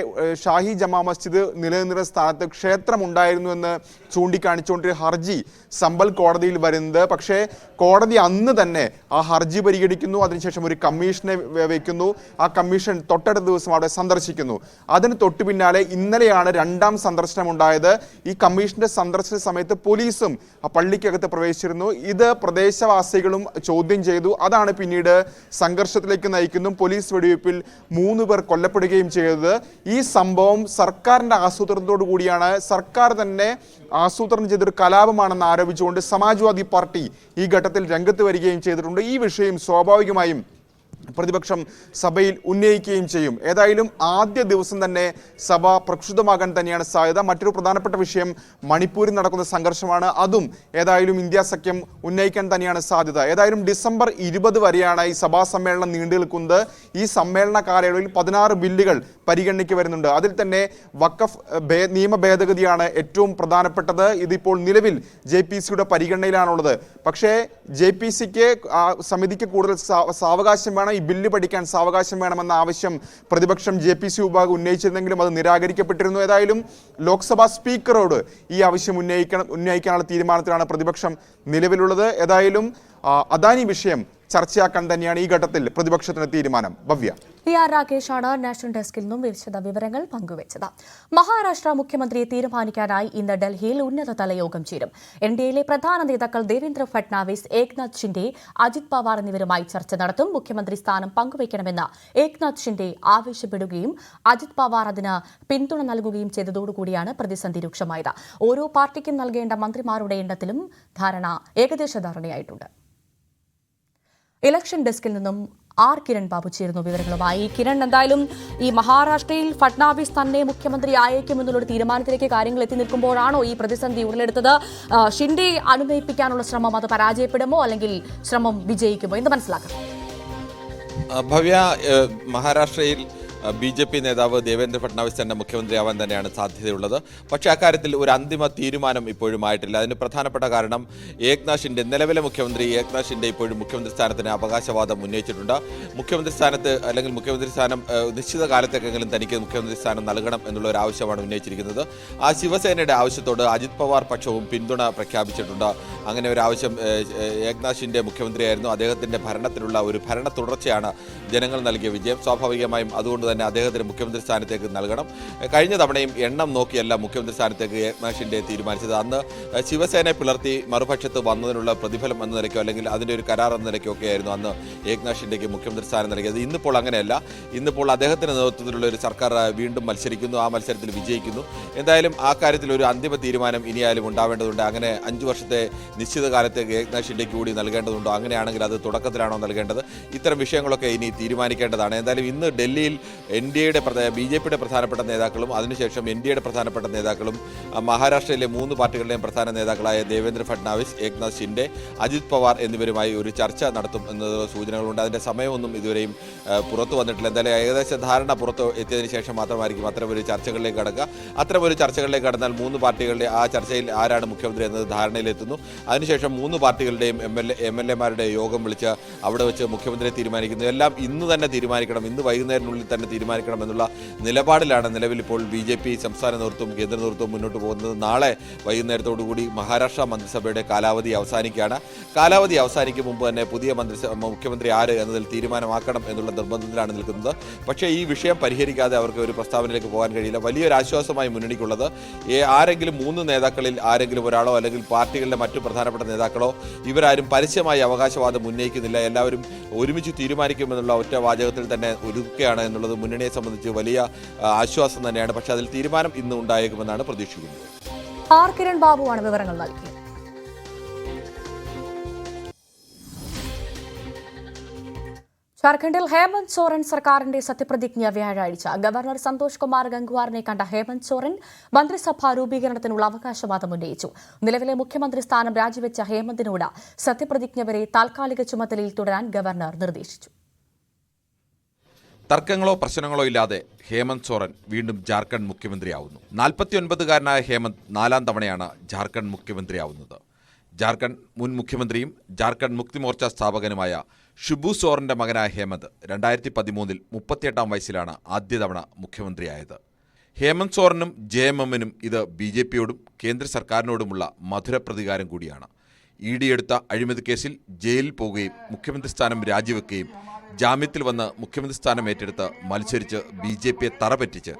ഷാഹി ജമാ മസ്ജിദ് നിലനിന്നിരുന്ന സ്ഥാനത്ത് ക്ഷേത്രമുണ്ടായിരുന്നു എന്ന് ചൂണ്ടിക്കാണിച്ചുകൊണ്ടൊരു ഹർജി സംബൽ കോടതിയിൽ വരുന്നത്. പക്ഷേ കോടതി അന്ന് തന്നെ ആ ഹർജി പരിഗണിക്കുന്നു. അതിനുശേഷം ഒരു കമ്മീഷനെ വയ്ക്കുന്നു. ആ കമ്മീഷൻ തൊട്ടടുത്ത ദിവസം അവിടെ സന്ദർശിക്കുന്നു. അതിന് തൊട്ടു പിന്നാലെ ഇന്നലെയാണ് രണ്ടാം സന്ദർശനം ഉണ്ടായത്. ഈ കമ്മീഷന്റെ സന്ദർശന സമയത്ത് പോലീസും ആ പള്ളിക്കകത്ത് പ്രവേശിച്ചിരുന്നു. ഇത് പ്രദേശവാസികളും ചോദ്യം ചെയ്തു. അതാണ് പിന്നീട് സംഘർഷത്തിലേക്ക് നയിക്കുന്നു. പോലീസ് വെടിവയ്പിൽ 3 പേർ കൊല്ലപ്പെടുകയും ചെയ്തത്. ഈ സംഭവം സർക്കാരിന്റെ ആസൂത്രണത്തോടു കൂടിയാണ്, സർക്കാർ തന്നെ ആസൂത്രണം ചെയ്തൊരു കലാപമാണെന്ന് ആരോപിച്ചുകൊണ്ട് സമാജ്വാദി പാർട്ടി ഈ ഘട്ടത്തിൽ രംഗത്ത് വരികയും ചെയ്തിട്ടുണ്ട്. ഈ വിഷയം സ്വാഭാവികമായും പ്രതിപക്ഷം സഭയിൽ ഉന്നയിക്കുകയും ചെയ്യും. ഏതായാലും ആദ്യ ദിവസം തന്നെ സഭ പ്രക്ഷുബ്ധമാകാൻ തന്നെയാണ് സാധ്യത. മറ്റൊരു പ്രധാനപ്പെട്ട വിഷയം മണിപ്പൂരിൽ നടക്കുന്ന സംഘർഷമാണ്. അതും ഏതായാലും ഇന്ത്യ സഖ്യം ഉന്നയിക്കാൻ തന്നെയാണ് സാധ്യത. ഏതായാലും ഡിസംബർ 20 വരെയാണ് ഈ സഭാ സമ്മേളനം നീണ്ടു നിൽക്കുന്നത്. ഈ സമ്മേളന കാലയളവിൽ 16 ബില്ലുകൾ പരിഗണനയ്ക്ക് വരുന്നുണ്ട്. അതിൽ തന്നെ വഖഫ് നിയമ ഭേദഗതിയാണ് ഏറ്റവും പ്രധാനപ്പെട്ടത്. ഇതിപ്പോൾ നിലവിൽ JPCയുടെ പരിഗണനയിലാണുള്ളത്. പക്ഷേ JPCക്ക് സമിതിക്ക് കൂടുതൽ സാവകാശം വേണം, ഈ ബില്ല് പഠിക്കാൻ സാവകാശം വേണമെന്ന ആവശ്യം പ്രതിപക്ഷം JPC വിഭാഗം ഉന്നയിച്ചിരുന്നെങ്കിലും അത് നിരാകരിക്കപ്പെട്ടിരുന്നു. ഏതായാലും ലോക്സഭാ സ്പീക്കറോട് ഈ ആവശ്യം ഉന്നയിക്കാനുള്ള തീരുമാനത്തിലാണ് പ്രതിപക്ഷം നിലവിലുള്ളത്. ഏതായാലും അദാനി വിഷയം ചർച്ചയാക്കാൻ തന്നെയാണ് ഈ ഘട്ടത്തിൽ പ്രതിപക്ഷത്തിന് തീരുമാനം. ഭവ്യ. PR രാകേഷാണ് നാഷണൽ ഡെസ്കിൽ നിന്നും വിശദ വിവരങ്ങൾ പങ്കുവച്ചത്. മഹാരാഷ്ട്ര മുഖ്യമന്ത്രിയെ തീരുമാനിക്കാനായി ഇന്ന് ഡൽഹിയിൽ ഉന്നതതല യോഗം ചേരും. NDAയിലെ പ്രധാന നേതാക്കൾ ദേവേന്ദ്ര ഫട്നാവിസ്, ഏക്നാഥ് ഷിൻഡെ, അജിത് പവാർ എന്നിവരുമായി ചർച്ച നടത്തും. മുഖ്യമന്ത്രി സ്ഥാനം പങ്കുവയ്ക്കണമെന്ന് ഏക്നാഥ് ഷിൻഡെ ആവശ്യപ്പെടുകയും അജിത് പവാർ അതിന് പിന്തുണ നൽകുകയും ചെയ്തതോടുകൂടിയാണ് പ്രതിസന്ധി രൂക്ഷമായത്. ഓരോ പാർട്ടിക്കും നൽകേണ്ട മന്ത്രിമാരുടെ എണ്ണത്തിലും ഏകദേശ ധാരണയായിട്ടുണ്ട്. ഇലക്ഷൻ ഡെസ്കിൽ നിന്നും കിരൺ ബാബു ചേരുന്നു വിവരങ്ങളുമായി. കിരൺ, എന്തായാലും ഈ മഹാരാഷ്ട്രയിൽ ഫട്നാവിസ് തന്നെ മുഖ്യമന്ത്രി ആയേക്കുമെന്നുള്ള തീരുമാനത്തിലേക്ക് കാര്യങ്ങൾ എത്തി നിൽക്കുമ്പോഴാണോ ഈ പ്രതിസന്ധി ഉടലെടുത്തത്? ഷിൻഡെ അനുനയിപ്പിക്കാനുള്ള ശ്രമം അത് പരാജയപ്പെടുമോ, അല്ലെങ്കിൽ ശ്രമം വിജയിക്കുമോ എന്ന് മനസ്സിലാക്കാം. ഭവ്യ, മഹാരാഷ്ട്രയിൽ BJP നേതാവ് ദേവേന്ദ്ര ഫട്നാവിസ് തന്നെ മുഖ്യമന്ത്രിയാവാൻ തന്നെയാണ് സാധ്യതയുള്ളത്. പക്ഷേ അക്കാര്യത്തിൽ ഒരു അന്തിമ തീരുമാനം ഇപ്പോഴും ആയിട്ടില്ല. അതിന് പ്രധാനപ്പെട്ട കാരണം ഏക്നാഥ് ഷിൻഡെ, നിലവിലെ മുഖ്യമന്ത്രി ഏക്നാഥ് ഷിൻഡെ ഇപ്പോഴും മുഖ്യമന്ത്രി സ്ഥാനത്തിന് അവകാശവാദം ഉന്നയിച്ചിട്ടുണ്ട്. മുഖ്യമന്ത്രി സ്ഥാനത്ത് അല്ലെങ്കിൽ മുഖ്യമന്ത്രി സ്ഥാനം നിശ്ചിത കാലത്തേക്കെങ്കിലും തനിക്ക് മുഖ്യമന്ത്രി സ്ഥാനം നൽകണം എന്നുള്ള ഒരു ആവശ്യമാണ് ഉന്നയിച്ചിരിക്കുന്നത്. ആ ശിവസേനയുടെ ആവശ്യത്തോട് അജിത് പവാർ പക്ഷവും പിന്തുണ പ്രഖ്യാപിച്ചിട്ടുണ്ട്. അങ്ങനെ ഒരു ആവശ്യം ഏക്നാഥ് ഷിൻഡെ മുഖ്യമന്ത്രിയായിരുന്നു. അദ്ദേഹത്തിൻ്റെ ഭരണത്തിലുള്ള ഒരു ഭരണ തുടർച്ചയാണ് ജനങ്ങൾ നൽകിയ വിജയം. സ്വാഭാവികമായും അതുകൊണ്ട് തന്നെ അദ്ദേഹത്തിന് മുഖ്യമന്ത്രി സ്ഥാനത്തേക്ക് നൽകണം. കഴിഞ്ഞ തവണയും എണ്ണം നോക്കിയല്ല മുഖ്യമന്ത്രി സ്ഥാനത്തേക്ക് ഏക്നാഥ് ഷിൻഡെ തീരുമാനിച്ചത്. അന്ന് ശിവസേനയെ പിളർത്തി മറുപക്ഷത്ത് വന്നതിനുള്ള പ്രതിഫലം എന്ന നിലയ്ക്കോ അല്ലെങ്കിൽ അതിൻ്റെ ഒരു കരാർ എന്ന നിലയ്ക്കോ ഒക്കെ ആയിരുന്നു അന്ന് ഏക്നാഥ് ഷിൻഡെക്ക് മുഖ്യമന്ത്രി സ്ഥാനം നൽകിയത്. ഇന്നിപ്പോൾ അങ്ങനെയല്ല. ഇന്നിപ്പോൾ അദ്ദേഹത്തിൻ്റെ നേതൃത്വത്തിലുള്ള ഒരു സർക്കാർ വീണ്ടും മത്സരിക്കുന്നു, ആ മത്സരത്തിൽ വിജയിക്കുന്നു. എന്തായാലും ആ കാര്യത്തിൽ ഒരു അന്തിമ തീരുമാനം ഇനിയായാലും ഉണ്ടാവേണ്ടതുണ്ട്. അങ്ങനെ 5 വർഷത്തെ നിശ്ചിത കാലത്തേക്ക് ഏക്നാഥ് ഷിൻഡെക്ക് കൂടി നൽകേണ്ടതുണ്ടോ? അങ്ങനെയാണെങ്കിൽ അത് തുടക്കത്തിലാണോ നൽകേണ്ടത്? ഇത്തരം വിഷയങ്ങളൊക്കെ ഇനി തീരുമാനിക്കേണ്ടതാണ്. എന്തായാലും ഇന്ന് ഡൽഹിയിൽ BJPയുടെ പ്രധാനപ്പെട്ട നേതാക്കളും അതിനുശേഷം NDAയുടെ പ്രധാനപ്പെട്ട നേതാക്കളും മഹാരാഷ്ട്രയിലെ 3 പാർട്ടികളുടെയും പ്രധാന നേതാക്കളായ ദേവേന്ദ്ര ഫട്നാവിസ്, ഏക്നാഥ് ഷിൻഡെ, അജിത് പവാർ എന്നിവരുമായി ഒരു ചർച്ച നടത്തും എന്നത് സൂചനകളുണ്ട്. അതിൻ്റെ സമയമൊന്നും ഇതുവരെയും പുറത്തു വന്നിട്ടില്ല. എന്തായാലും ഏകദേശ ധാരണ പുറത്ത് എത്തിയതിനു ശേഷം മാത്രമായിരിക്കും അത്തരമൊരു ചർച്ചകളിലേക്ക് കടക്കുക. അത്തരമൊരു ചർച്ചകളിലേക്ക് കടന്നാൽ 3 പാർട്ടികളുടെ ആ ചർച്ചയിൽ ആരാണ് മുഖ്യമന്ത്രി എന്നത് ധാരണയിലെത്തുന്നു. അതിനുശേഷം 3 പാർട്ടികളുടെയും MLA-മാരുടെ യോഗം വിളിച്ച് അവിടെ വെച്ച് മുഖ്യമന്ത്രിയെ തീരുമാനിക്കുന്നു. എല്ലാം ഇന്ന് തന്നെ തീരുമാനിക്കണം, ഇന്ന് വൈകുന്നേരത്തിനുള്ളിൽ തന്നെ തീരുമാനിക്കണം എന്നുള്ള നിലപാടിലാണ് നിലവിൽ ഇപ്പോൾ BJP സംസ്ഥാന നേതൃത്വവും കേന്ദ്ര നേതൃത്വവും മുന്നോട്ട് പോകുന്നത്. നാളെ വൈകുന്നേരത്തോടുകൂടി മഹാരാഷ്ട്ര മന്ത്രിസഭയുടെ കാലാവധി അവസാനിക്കുകയാണ്. കാലാവധി അവസാനിക്കും മുമ്പ് തന്നെ പുതിയ മുഖ്യമന്ത്രി ആര് എന്നതിൽ തീരുമാനമാക്കണം എന്നുള്ള നിർബന്ധത്തിലാണ് നിൽക്കുന്നത്. പക്ഷേ ഈ വിഷയം പരിഹരിക്കാതെ അവർക്ക് ഒരു പ്രസ്താവനയിലേക്ക് പോകാൻ കഴിയില്ല. വലിയൊരു ആശ്വാസമായി മുന്നണിക്കുള്ളത് ആരെങ്കിലും 3 നേതാക്കളിൽ ആരെങ്കിലും ഒരാളോ അല്ലെങ്കിൽ പാർട്ടികളുടെ മറ്റു പ്രധാനപ്പെട്ട നേതാക്കളോ ഇവരാരും പരസ്യമായി അവകാശവാദം ഉന്നയിക്കുന്നില്ല. എല്ലാവരും ഒരുമിച്ച് തീരുമാനിക്കുമെന്നുള്ള ഒറ്റ വാചകത്തിൽ തന്നെ ഒരുക്കുകയാണ് എന്നുള്ളത് മുന്നണിയെ സംബന്ധിച്ച് വലിയ ആശ്വാസം തന്നെയാണ്. പക്ഷേ അതിൽ തീരുമാനം ഇന്ന് ഉണ്ടായേക്കുമെന്നാണ് പ്രതീക്ഷിക്കുന്നത്. കിരൺ ബാബുവാണ് വിവരങ്ങൾ നൽകിയത്. ജാർഖണ്ഡിൽ ഹേമന്ത് സോറൻ സർക്കാരിന്റെ സത്യപ്രതിജ്ഞ വ്യാഴാഴ്ച. ഗവർണർ സന്തോഷ് കുമാർ ഗംഗ്വാറിനെ കണ്ട ഹേമന്ത് സോറൻ മന്ത്രിസഭാ രൂപീകരണത്തിനുള്ള അവകാശവാദം ഉന്നയിച്ചു. നിലവിലെ മുഖ്യമന്ത്രി സ്ഥാനം രാജിവെച്ച ഹേമന്തിനോട് സത്യപ്രതിജ്ഞ വരെ താൽക്കാലിക ചുമതലയിൽ തുടരാൻ ഗവർണർ നിർദ്ദേശിച്ചു. തർക്കങ്ങളോ പ്രശ്നങ്ങളോ ഇല്ലാതെ ഹേമന്ത് സോറൻ വീണ്ടും ജാർഖണ്ഡ് മുഖ്യമന്ത്രിയാവുന്നു. 49-കാരനായ ഹേമന്ത് 4ാം തവണയാണ് ജാർഖണ്ഡ് മുഖ്യമന്ത്രിയാവുന്നത്. ജാർഖണ്ഡ് മുൻ മുഖ്യമന്ത്രിയും ജാർഖണ്ഡ് മുക്തി മോർച്ച സ്ഥാപകനുമായ ഷിബു സോറന്റെ മകനായ ഹേമന്ത് 2013-ൽ 38-ാം വയസ്സിലാണ് ആദ്യ തവണ മുഖ്യമന്ത്രിയായത്. ഹേമന്ത് സോറനും JMMനും ഇത് BJPയോടും കേന്ദ്ര സർക്കാരിനോടുമുള്ള മധുര പ്രതികാരം കൂടിയാണ്. ED എടുത്ത അഴിമതി കേസിൽ ജയിലിൽ പോവുകയും മുഖ്യമന്ത്രി സ്ഥാനം രാജിവെക്കുകയും ജാമ്യത്തിൽ വന്ന് മുഖ്യമന്ത്രി സ്ഥാനം ഏറ്റെടുത്ത് മത്സരിച്ച് BJPയെ തറപറ്റിച്ച്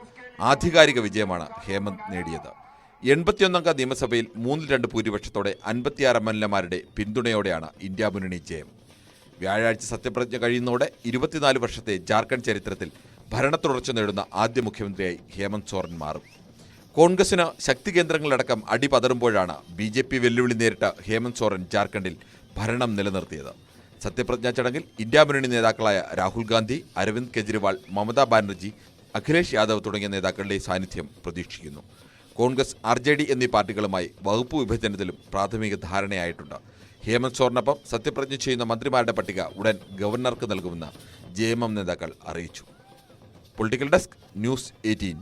ആധികാരിക വിജയമാണ് ഹേമന്ത് നേടിയത്. 81-അംഗ നിയമസഭയിൽ 3-2 ഭൂരിപക്ഷത്തോടെ 56 MLAമാരുടെ പിന്തുണയോടെയാണ് ഇന്ത്യ മുന്നണി ജയം. വ്യാഴാഴ്ച സത്യപ്രതിജ്ഞ കഴിയുന്നതോടെ 24 വർഷത്തെ ജാർഖണ്ഡ് ചരിത്രത്തിൽ ഭരണത്തുടർച്ച നേടുന്ന ആദ്യ മുഖ്യമന്ത്രിയായി ഹേമന്ത് സോറൻ മാറും. കോൺഗ്രസിന് ശക്തി കേന്ദ്രങ്ങളടക്കം അടിപതറുമ്പോഴാണ് BJP വെല്ലുവിളി നേരിട്ട ഹേമന്ത് സോറൻ ജാർഖണ്ഡിൽ ഭരണം നിലനിർത്തിയത്. സത്യപ്രതിജ്ഞാ ചടങ്ങിൽ ഇന്ത്യ മുന്നണി നേതാക്കളായ രാഹുൽ ഗാന്ധി, അരവിന്ദ് കെജ്രിവാൾ, മമതാ ബാനർജി, അഖിലേഷ് യാദവ് തുടങ്ങിയ നേതാക്കളുടെ സാന്നിധ്യം പ്രതീക്ഷിക്കുന്നു. കോൺഗ്രസ്, RJD എന്നീ പാർട്ടികളുമായി വകുപ്പ് വിഭജനത്തിലും പ്രാഥമിക ധാരണയായിട്ടുണ്ട്. ഹേമന്ത് സോറനൊപ്പം സത്യപ്രതിജ്ഞ ചെയ്യുന്ന മന്ത്രിമാരുടെ പട്ടിക ഉടൻ ഗവർണർക്ക് നൽകുമെന്ന് JMM നേതാക്കൾ അറിയിച്ചു. Political desk, news 18.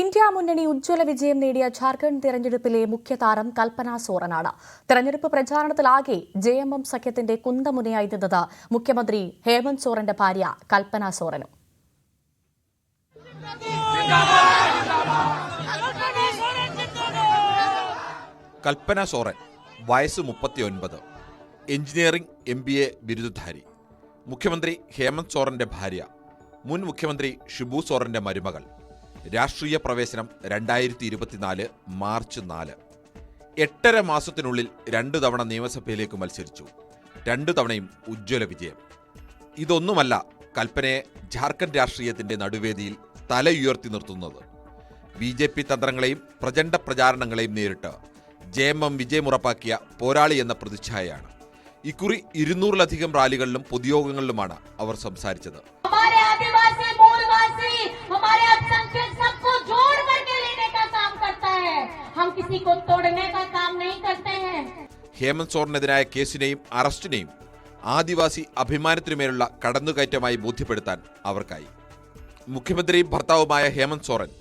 ഇന്ത്യ മുന്നണി ഉജ്ജ്വല വിജയം നേടിയ ജാർഖണ്ഡ് തെരഞ്ഞെടുപ്പിലെ മുഖ്യതാരം കൽപ്പന സോറനാണ്. തെരഞ്ഞെടുപ്പ് പ്രചാരണത്തിലാകെ JMM സഖ്യത്തിന്റെ കുന്തമുനയായി നിന്നത് മുഖ്യമന്ത്രി ഹേമന്ത് സോറന്റെ ഭാര്യ കൽപ്പന സോറനും. കൽപ്പന സോറൻ, വയസ്സ് 39, എഞ്ചിനീയറിംഗ് MBA ബിരുദധാരി. മുഖ്യമന്ത്രി ഹേമന്ത് സോറന്റെ ഭാര്യ, മുൻ മുഖ്യമന്ത്രി ഷിബു സോറന്റെ മരുമകൾ. രാഷ്ട്രീയ പ്രവേശനം 2024 മാർച്ച് 4. 8.5 മാസത്തിനുള്ളിൽ 2 തവണ നിയമസഭയിലേക്ക് മത്സരിച്ചു. 2 തവണയും ഉജ്ജ്വല വിജയം. ഇതൊന്നുമല്ല കൽപ്പനയെ ജാർഖണ്ഡ് രാഷ്ട്രീയത്തിന്റെ നടുവേദിയിൽ തലയുയർത്തി നിർത്തുന്നത്. BJP തന്ത്രങ്ങളെയും പ്രചണ്ഡ പ്രചാരണങ്ങളെയും നേരിട്ട് JMM വിജയമുറപ്പാക്കിയ പോരാളി എന്ന പ്രതിച്ഛായയാണ്. ഇക്കുറി 200-ലധികം റാലികളിലും പൊതുയോഗങ്ങളിലുമാണ് അവർ സംസാരിച്ചത്. ഹേമന്ത് സോറനെതിരായ കേസിനെയും അറസ്റ്റിനെയും ആദിവാസി അഭിമാനത്തിനുമേലുള്ള കടന്നുകയറ്റമായി ബോധ്യപ്പെടുത്താൻ അവർക്കായി. മുഖ്യമന്ത്രിയും ഭർത്താവുമായ ഹേമന്ത് സോറൻ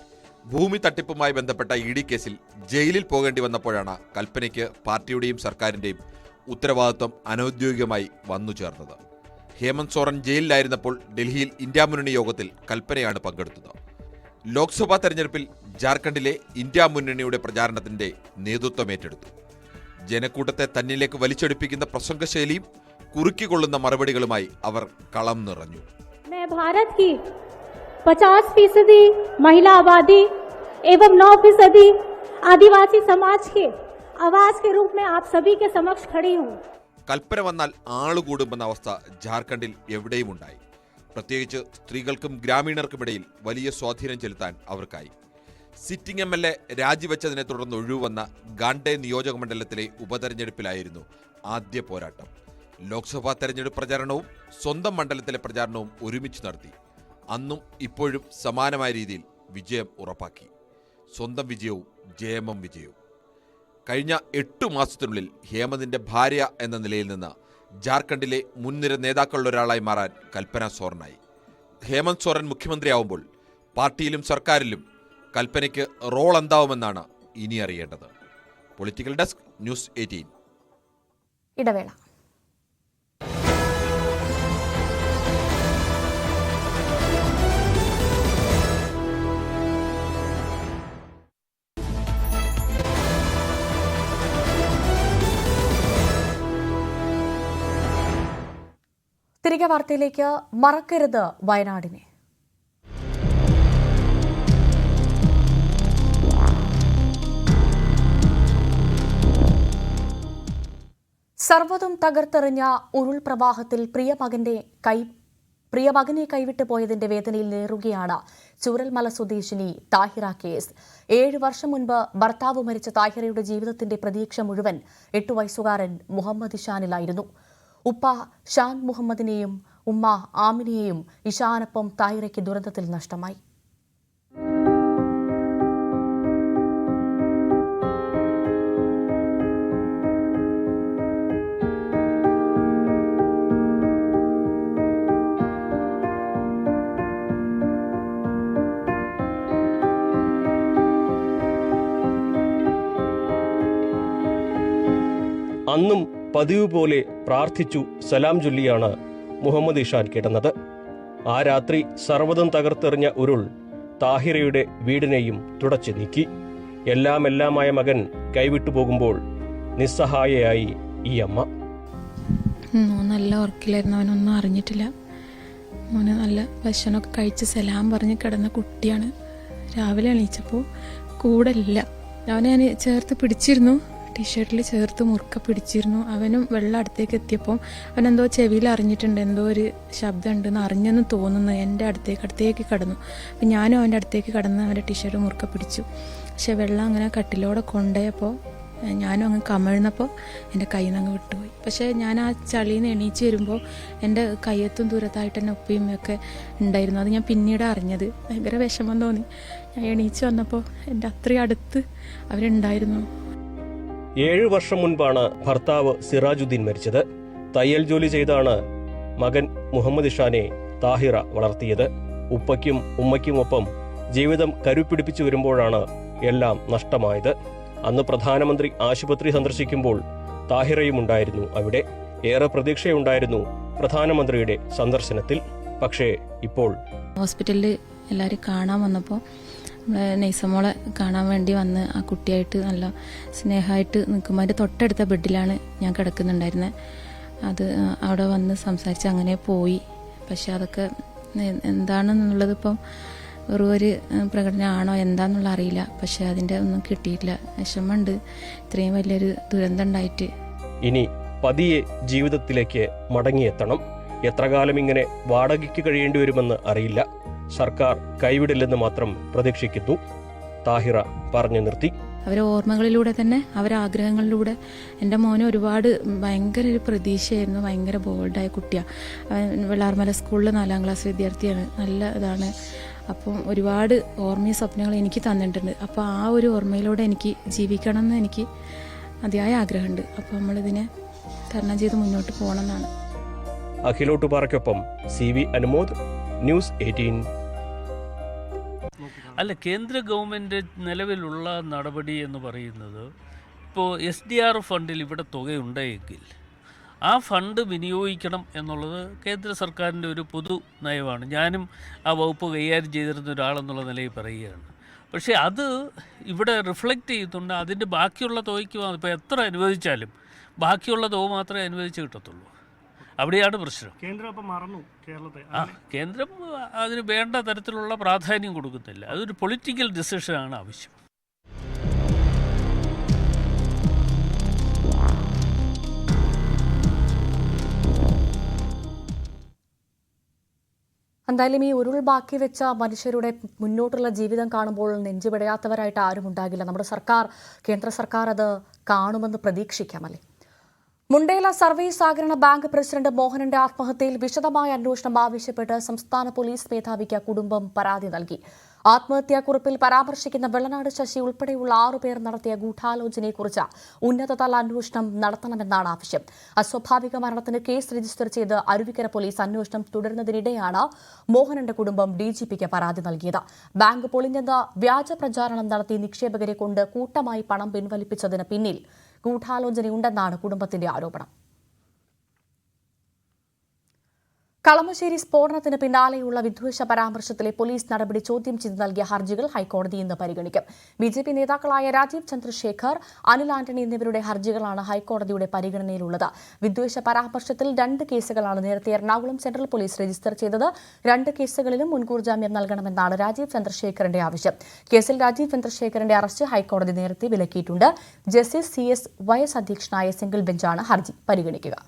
ഭൂമി തട്ടിപ്പുമായി ബന്ധപ്പെട്ട ED കേസിൽ ജയിലിൽ പോകേണ്ടി വന്നപ്പോഴാണ് കൽപ്പനയ്ക്ക് പാർട്ടിയുടെയും സർക്കാരിന്റെയും ഉത്തരവാദിത്വം അനൌദ്യോഗികമായി വന്നു ചേർന്നത്. ഹേമന്ത് സോറൻ ജയിലിലായിരുന്നപ്പോൾ ഡൽഹിയിൽ ഇന്ത്യ മുന്നണി യോഗത്തിൽ കൽപ്പനയാണ് പങ്കെടുത്തത്. ലോക്സഭാ തെരഞ്ഞെടുപ്പിൽ ജാർഖണ്ഡിലെ ഇന്ത്യ മുന്നണിയുടെ പ്രചാരണത്തിന്റെ നേതൃത്വം ഏറ്റെടുത്തു. ജനക്കൂട്ടത്തെ തന്നിലേക്ക് വലിച്ചെടുപ്പിക്കുന്ന പ്രസംഗശൈലിയും കുറുക്കിക്കൊള്ളുന്ന മറുപടികളുമായി അവർ കളം നിറഞ്ഞു. भारत की 50% महिला आबादी एवं 9% आदिवासी समाज के आवाज के रूप में आप सभी के समक्ष खड़ी हूँ. കൽപ്പന വന്നാൽ ആളുകൂടുമെന്ന അവസ്ഥ ജാർഖണ്ഡിൽ എവിടെയും ഉണ്ടായി. പ്രത്യേകിച്ച് സ്ത്രീകൾക്കും ഗ്രാമീണർക്കുമിടയിൽ വലിയ സ്വാധീനം ചെലുത്താൻ അവർക്കായി. സിറ്റിംഗ് MLA രാജിവെച്ചതിനെ തുടർന്ന് ഒഴിവുവന്ന ഗാണ്ഡെ നിയോജക മണ്ഡലത്തിലെ ഉപതെരഞ്ഞെടുപ്പിലായിരുന്നു ആദ്യ പോരാട്ടം. ലോക്സഭാ തെരഞ്ഞെടുപ്പ് പ്രചാരണവും സ്വന്തം മണ്ഡലത്തിലെ പ്രചാരണവും ഒരുമിച്ച് നടത്തി. അന്നും ഇപ്പോഴും സമാനമായ രീതിയിൽ വിജയം ഉറപ്പാക്കി. സ്വന്തം വിജയവും JMM വിജയവും. കഴിഞ്ഞ 8 മാസത്തിനുള്ളിൽ ഹേമന്തിന്റെ ഭാര്യ എന്ന നിലയിൽ നിന്ന് ജാർഖണ്ഡിലെ മുൻനിര നേതാക്കളിലൊരാളായി മാറാൻ കൽപ്പന സോറനായി. ഹേമന്ത് സോറൻ മുഖ്യമന്ത്രിയാവുമ്പോൾ പാർട്ടിയിലും സർക്കാരിലും കൽപ്പനയ്ക്ക് റോൾ എന്താവുമെന്നാണ് ഇനി അറിയേണ്ടത്. Political desk, news 18. ഇടവേള. തിരികെ വാർത്തയിലേക്ക്. മറക്കരുത് വയനാടിനെ. സർവ്വതും തകർത്തെറിഞ്ഞ ഉരുൾപ്രവാഹത്തിൽ പ്രിയമകനെ കൈവിട്ടു പോയതിന്റെ വേദനയിൽ നേറുകയാണ് ചൂരൽമല സ്വദേശിനി താഹിറ കേസ്. 7 വർഷം മുൻപ് ഭർത്താവ് മരിച്ച താഹിറയുടെ ജീവിതത്തിന്റെ പ്രതീക്ഷ മുഴുവൻ 8 വയസ്സുകാരൻ മുഹമ്മദ് ഇഷാനിലായിരുന്നു. ഉപ്പ ഷാൻ മുഹമ്മദിനെയും ഉമ്മ ആമിനെയും ഇഷാനൊപ്പം താഹിറയ്ക്ക് ദുരന്തത്തിൽ നഷ്ടമായി. അന്നും പതിവ് പോലെ പ്രാർത്ഥിച്ചു സലാം ചൊല്ലിയാണ് മുഹമ്മദ് ഇഷാൻ കിടന്നത്. ആ രാത്രി സർവ്വതും തകർത്തെറിഞ്ഞ ഉരുൾ താഹിറയുടെ വീടിനെയും തുടച്ചു നീക്കി. എല്ലാമായ മകൻ കൈവിട്ടു പോകുമ്പോൾ നിസ്സഹായയായി ഈ അമ്മ. നല്ല ഉറക്കിലായിരുന്നു, അവനൊന്നും അറിഞ്ഞിട്ടില്ല. മോന് നല്ല ഭക്ഷണമൊക്കെ കഴിച്ച് സലാം പറഞ്ഞ് കിടന്ന കുട്ടിയാണ്. രാവിലെ എണീച്ചപ്പോൾ കൂടെ ഇല്ല. അവനെ ഞാൻ ചേർത്ത് പിടിച്ചിരുന്നു, ടീഷർട്ടിൽ ചേർത്ത് മുറുക്ക പിടിച്ചിരുന്നു. അവനും വെള്ളം അടുത്തേക്ക് എത്തിയപ്പോൾ അവനെന്തോ ചെവിയിൽ അറിഞ്ഞിട്ടുണ്ട്, എന്തോ ഒരു ശബ്ദം ഉണ്ടെന്ന് അറിഞ്ഞെന്ന് തോന്നുന്നു. എൻ്റെ അടുത്തേക്ക് കടന്നു. അപ്പം ഞാനും അവൻ്റെ അടുത്തേക്ക് കടന്ന് അവൻ്റെ ടീഷർട്ട് മുറുക്ക പിടിച്ചു. പക്ഷെ വെള്ളം അങ്ങനെ കട്ടിലോടെ കൊണ്ടുപോയപ്പോൾ ഞാനും അങ്ങ് കമിഴ്ന്നപ്പോൾ എൻ്റെ കയ്യിൽ നിന്ന് അങ്ങ് വിട്ടുപോയി. പക്ഷേ ഞാൻ ആ ചളിയിൽ നിന്ന് എണീച്ച് വരുമ്പോൾ എൻ്റെ കയ്യെത്തും ദൂരത്തായിട്ട് തന്നെ ഉപ്പയും ഒക്കെ ഉണ്ടായിരുന്നു. അത് ഞാൻ പിന്നീട് അറിഞ്ഞത്. ഭയങ്കര വിഷമം തോന്നി. ഞാൻ എണീച്ച് വന്നപ്പോൾ എൻ്റെ അത്രയും അടുത്ത് അവരുണ്ടായിരുന്നു. 7 വർഷം മുൻപാണ് ഭർത്താവ് സിറാജുദ്ദീൻ മരിച്ചത്. തയ്യൽ ജോലി ചെയ്താണ് മകൻ മുഹമ്മദ് ഇഷാനെ താഹിറ വളർത്തിയത്. ഉപ്പയ്ക്കും ഉമ്മയ്ക്കുമൊപ്പം ജീവിതം കരുപ്പിടിപ്പിച്ചു വരുമ്പോഴാണ് എല്ലാം നഷ്ടമായത്. അന്ന് പ്രധാനമന്ത്രി ആശുപത്രി സന്ദർശിക്കുമ്പോൾ താഹിറയും ഉണ്ടായിരുന്നു അവിടെ. ഏറെ പ്രതീക്ഷയുണ്ടായിരുന്നു പ്രധാനമന്ത്രിയുടെ സന്ദർശനത്തിൽ. പക്ഷേ ഇപ്പോൾ ഹോസ്പിറ്റലിൽ എല്ലാവരും കാണാൻ വന്നപ്പോൾ നെയ്സമോളെ കാണാൻ വേണ്ടി വന്ന് ആ കുട്ടിയായിട്ട് നല്ല സ്നേഹമായിട്ട് നിൽക്കുമ്പോൾ അതിൻ്റെ തൊട്ടടുത്ത ബെഡിലാണ് ഞാൻ കിടക്കുന്നുണ്ടായിരുന്നത്. അത് അവിടെ വന്ന് സംസാരിച്ച് അങ്ങനെ പോയി. പക്ഷെ അതൊക്കെ എന്താണെന്നുള്ളത് ഇപ്പം ഒരു പ്രകടനമാണോ എന്താണെന്നുള്ള അറിയില്ല. പക്ഷെ അതിൻ്റെ ഒന്നും കിട്ടിയിട്ടില്ല. വിഷമമുണ്ട് ഇത്രയും വലിയൊരു ദുരന്തം ഉണ്ടായിട്ട്. ഇനി പതിയെ ജീവിതത്തിലേക്ക് മടങ്ങിയെത്തണം. എത്ര കാലം ഇങ്ങനെ വാടകയ്ക്ക് കഴിയേണ്ടി വരുമെന്ന് അറിയില്ല. സർക്കാർ കൈവിടില്ലെന്ന് മാത്രം പ്രതീക്ഷിക്കുന്നു. താഹിറ പറഞ്ഞു നിർത്തി. അവരെ ഓർമ്മകളിലൂടെ തന്നെ അവരെ ആഗ്രഹങ്ങളിലൂടെ എൻ്റെ മോനെ ഒരുപാട് ഭയങ്കര ഒരു പ്രതീക്ഷയായിരുന്നു. ഭയങ്കര ബോൾഡായ കുട്ടിയാണ്. വെള്ളാർമല സ്കൂളിൽ 4ാം ക്ലാസ് വിദ്യാർത്ഥിയാണ്. നല്ല ഇതാണ്. അപ്പം ഒരുപാട് ഓർമ്മയും സ്വപ്നങ്ങൾ എനിക്ക് തന്നിട്ടുണ്ട്. അപ്പോൾ ആ ഒരു ഓർമ്മയിലൂടെ എനിക്ക് ജീവിക്കണം എന്ന് എനിക്ക് അതിയായ ആഗ്രഹമുണ്ട്. അപ്പോൾ നമ്മളിതിനെ തരണം ചെയ്ത് മുന്നോട്ട് പോകണം എന്നാണ്. അഖിലോട്ടുപാറയ്ക്കൊപ്പം CV അനുമോദ്, ന്യൂസ് 18. അല്ല, കേന്ദ്ര ഗവൺമെൻറ് നിലവിലുള്ള നടപടി എന്ന് പറയുന്നത്, ഇപ്പോൾ SDR ഫണ്ടിൽ ഇവിടെ തുകയുണ്ടെങ്കിൽ ആ ഫണ്ട് വിനിയോഗിക്കണം എന്നുള്ളത് കേന്ദ്ര സർക്കാരിൻ്റെ ഒരു പൊതു നയമാണ്. ഞാനും ആ വകുപ്പ് കൈകാര്യം ചെയ്തിരുന്ന ഒരാളെന്നുള്ള നിലയിൽ പറയുകയാണ്. പക്ഷേ അത് ഇവിടെ റിഫ്ലക്റ്റ് ചെയ്യുന്നുണ്ട്. അതിൻ്റെ ബാക്കിയുള്ള തുകയ്ക്ക് ഇപ്പോൾ എത്ര അനുവദിച്ചാലും ബാക്കിയുള്ള തുക മാത്രമേ അനുവദിച്ച് കിട്ടത്തുള്ളൂ. അവിടെയാണ് പ്രശ്നം. കേന്ദ്രം അപ്പം മറന്നു കേരളത്തെ. കേന്ദ്രം അതിന് വേണ്ട തരത്തിലുള്ള പ്രാധാന്യം കൊടുക്കുന്നില്ല. അതൊരു പൊളിറ്റിക്കൽ ഡിസിഷനാണ് ആവശ്യം. എന്തായാലും ഈ ഉരുൾ ബാക്കി വെച്ച മനുഷ്യരുടെ മുന്നോട്ടുള്ള ജീവിതം കാണുമ്പോൾ നെഞ്ചുപിടയാത്തവരായിട്ട് ആരും ഉണ്ടാകില്ല. നമ്മുടെ സർക്കാർ, കേന്ദ്ര സർക്കാർ അത് കാണുമെന്ന് പ്രതീക്ഷിക്കാമല്ലേ. മുണ്ടേല സർവീസ് സഹകരണ ബാങ്ക് പ്രസിഡന്റ് മോഹനന്റെ ആത്മഹത്യയിൽ വിശദമായ അന്വേഷണം ആവശ്യപ്പെട്ട് സംസ്ഥാന പോലീസ് മേധാവിക്ക് കുടുംബം പരാതി നൽകി. ആത്മഹത്യാക്കുറിപ്പിൽ പരാമർശിക്കുന്ന വെള്ളനാട് ശശി ഉൾപ്പെടെയുള്ള 6 പേർ നടത്തിയ ഗൂഢാലോചനയെക്കുറിച്ച് ഉന്നതതല അന്വേഷണം നടത്തണമെന്നാണ് ആവശ്യം. അസ്വാഭാവിക മരണത്തിന് കേസ് രജിസ്റ്റർ ചെയ്ത് അരുവിക്കര പോലീസ് അന്വേഷണം തുടരുന്നതിനിടെയാണ് മോഹനന്റെ കുടുംബം DGPക്ക് പരാതി നൽകിയത്. ബാങ്ക് പൊളിഞ്ഞെന്ന് വ്യാജ പ്രചാരണം നടത്തി നിക്ഷേപകരെ കൊണ്ട് കൂട്ടമായി പണം പിൻവലിപ്പിച്ചതിന് പിന്നിൽ ഗൂഢാലോചനയുണ്ടെന്നാണ് കുടുംബത്തിന്റെ ആരോപണം. കളമശ്ശേരി സ്ഫോടനത്തിന് പിന്നാലെയുള്ള വിദ്വേഷ പരാമർശത്തിലെ പോലീസ് നടപടി ചോദ്യം ചെയ്ത് നൽകിയ ഹർജികൾ ഹൈക്കോടതി ഇന്ന് പരിഗണിക്കും. BJP നേതാക്കളായ രാജീവ് ചന്ദ്രശേഖർ, അനിൽ ആന്റണി എന്നിവരുടെ ഹർജികളാണ് ഹൈക്കോടതിയുടെ പരിഗണനയിലുള്ളത്. വിദ്വേഷ പരാമർശത്തിൽ 2 കേസുകളാണ് നേരത്തെ എറണാകുളം സെൻട്രൽ പോലീസ് രജിസ്റ്റർ ചെയ്തത്. 2 കേസുകളിലും മുൻകൂർ ജാമ്യം നൽകണമെന്നാണ് രാജീവ് ചന്ദ്രശേഖറിന്റെ ആവശ്യം. കേസിൽ രാജീവ് ചന്ദ്രശേഖറിന്റെ അറസ്റ്റ് ഹൈക്കോടതി നേരത്തെ വിലക്കിയിട്ടുണ്ട്. ജസ്റ്റിസ് CS വയസ് അധ്യക്ഷനായ സിംഗിൾ ബെഞ്ചാണ് ഹർജി പരിഗണിക്കുക.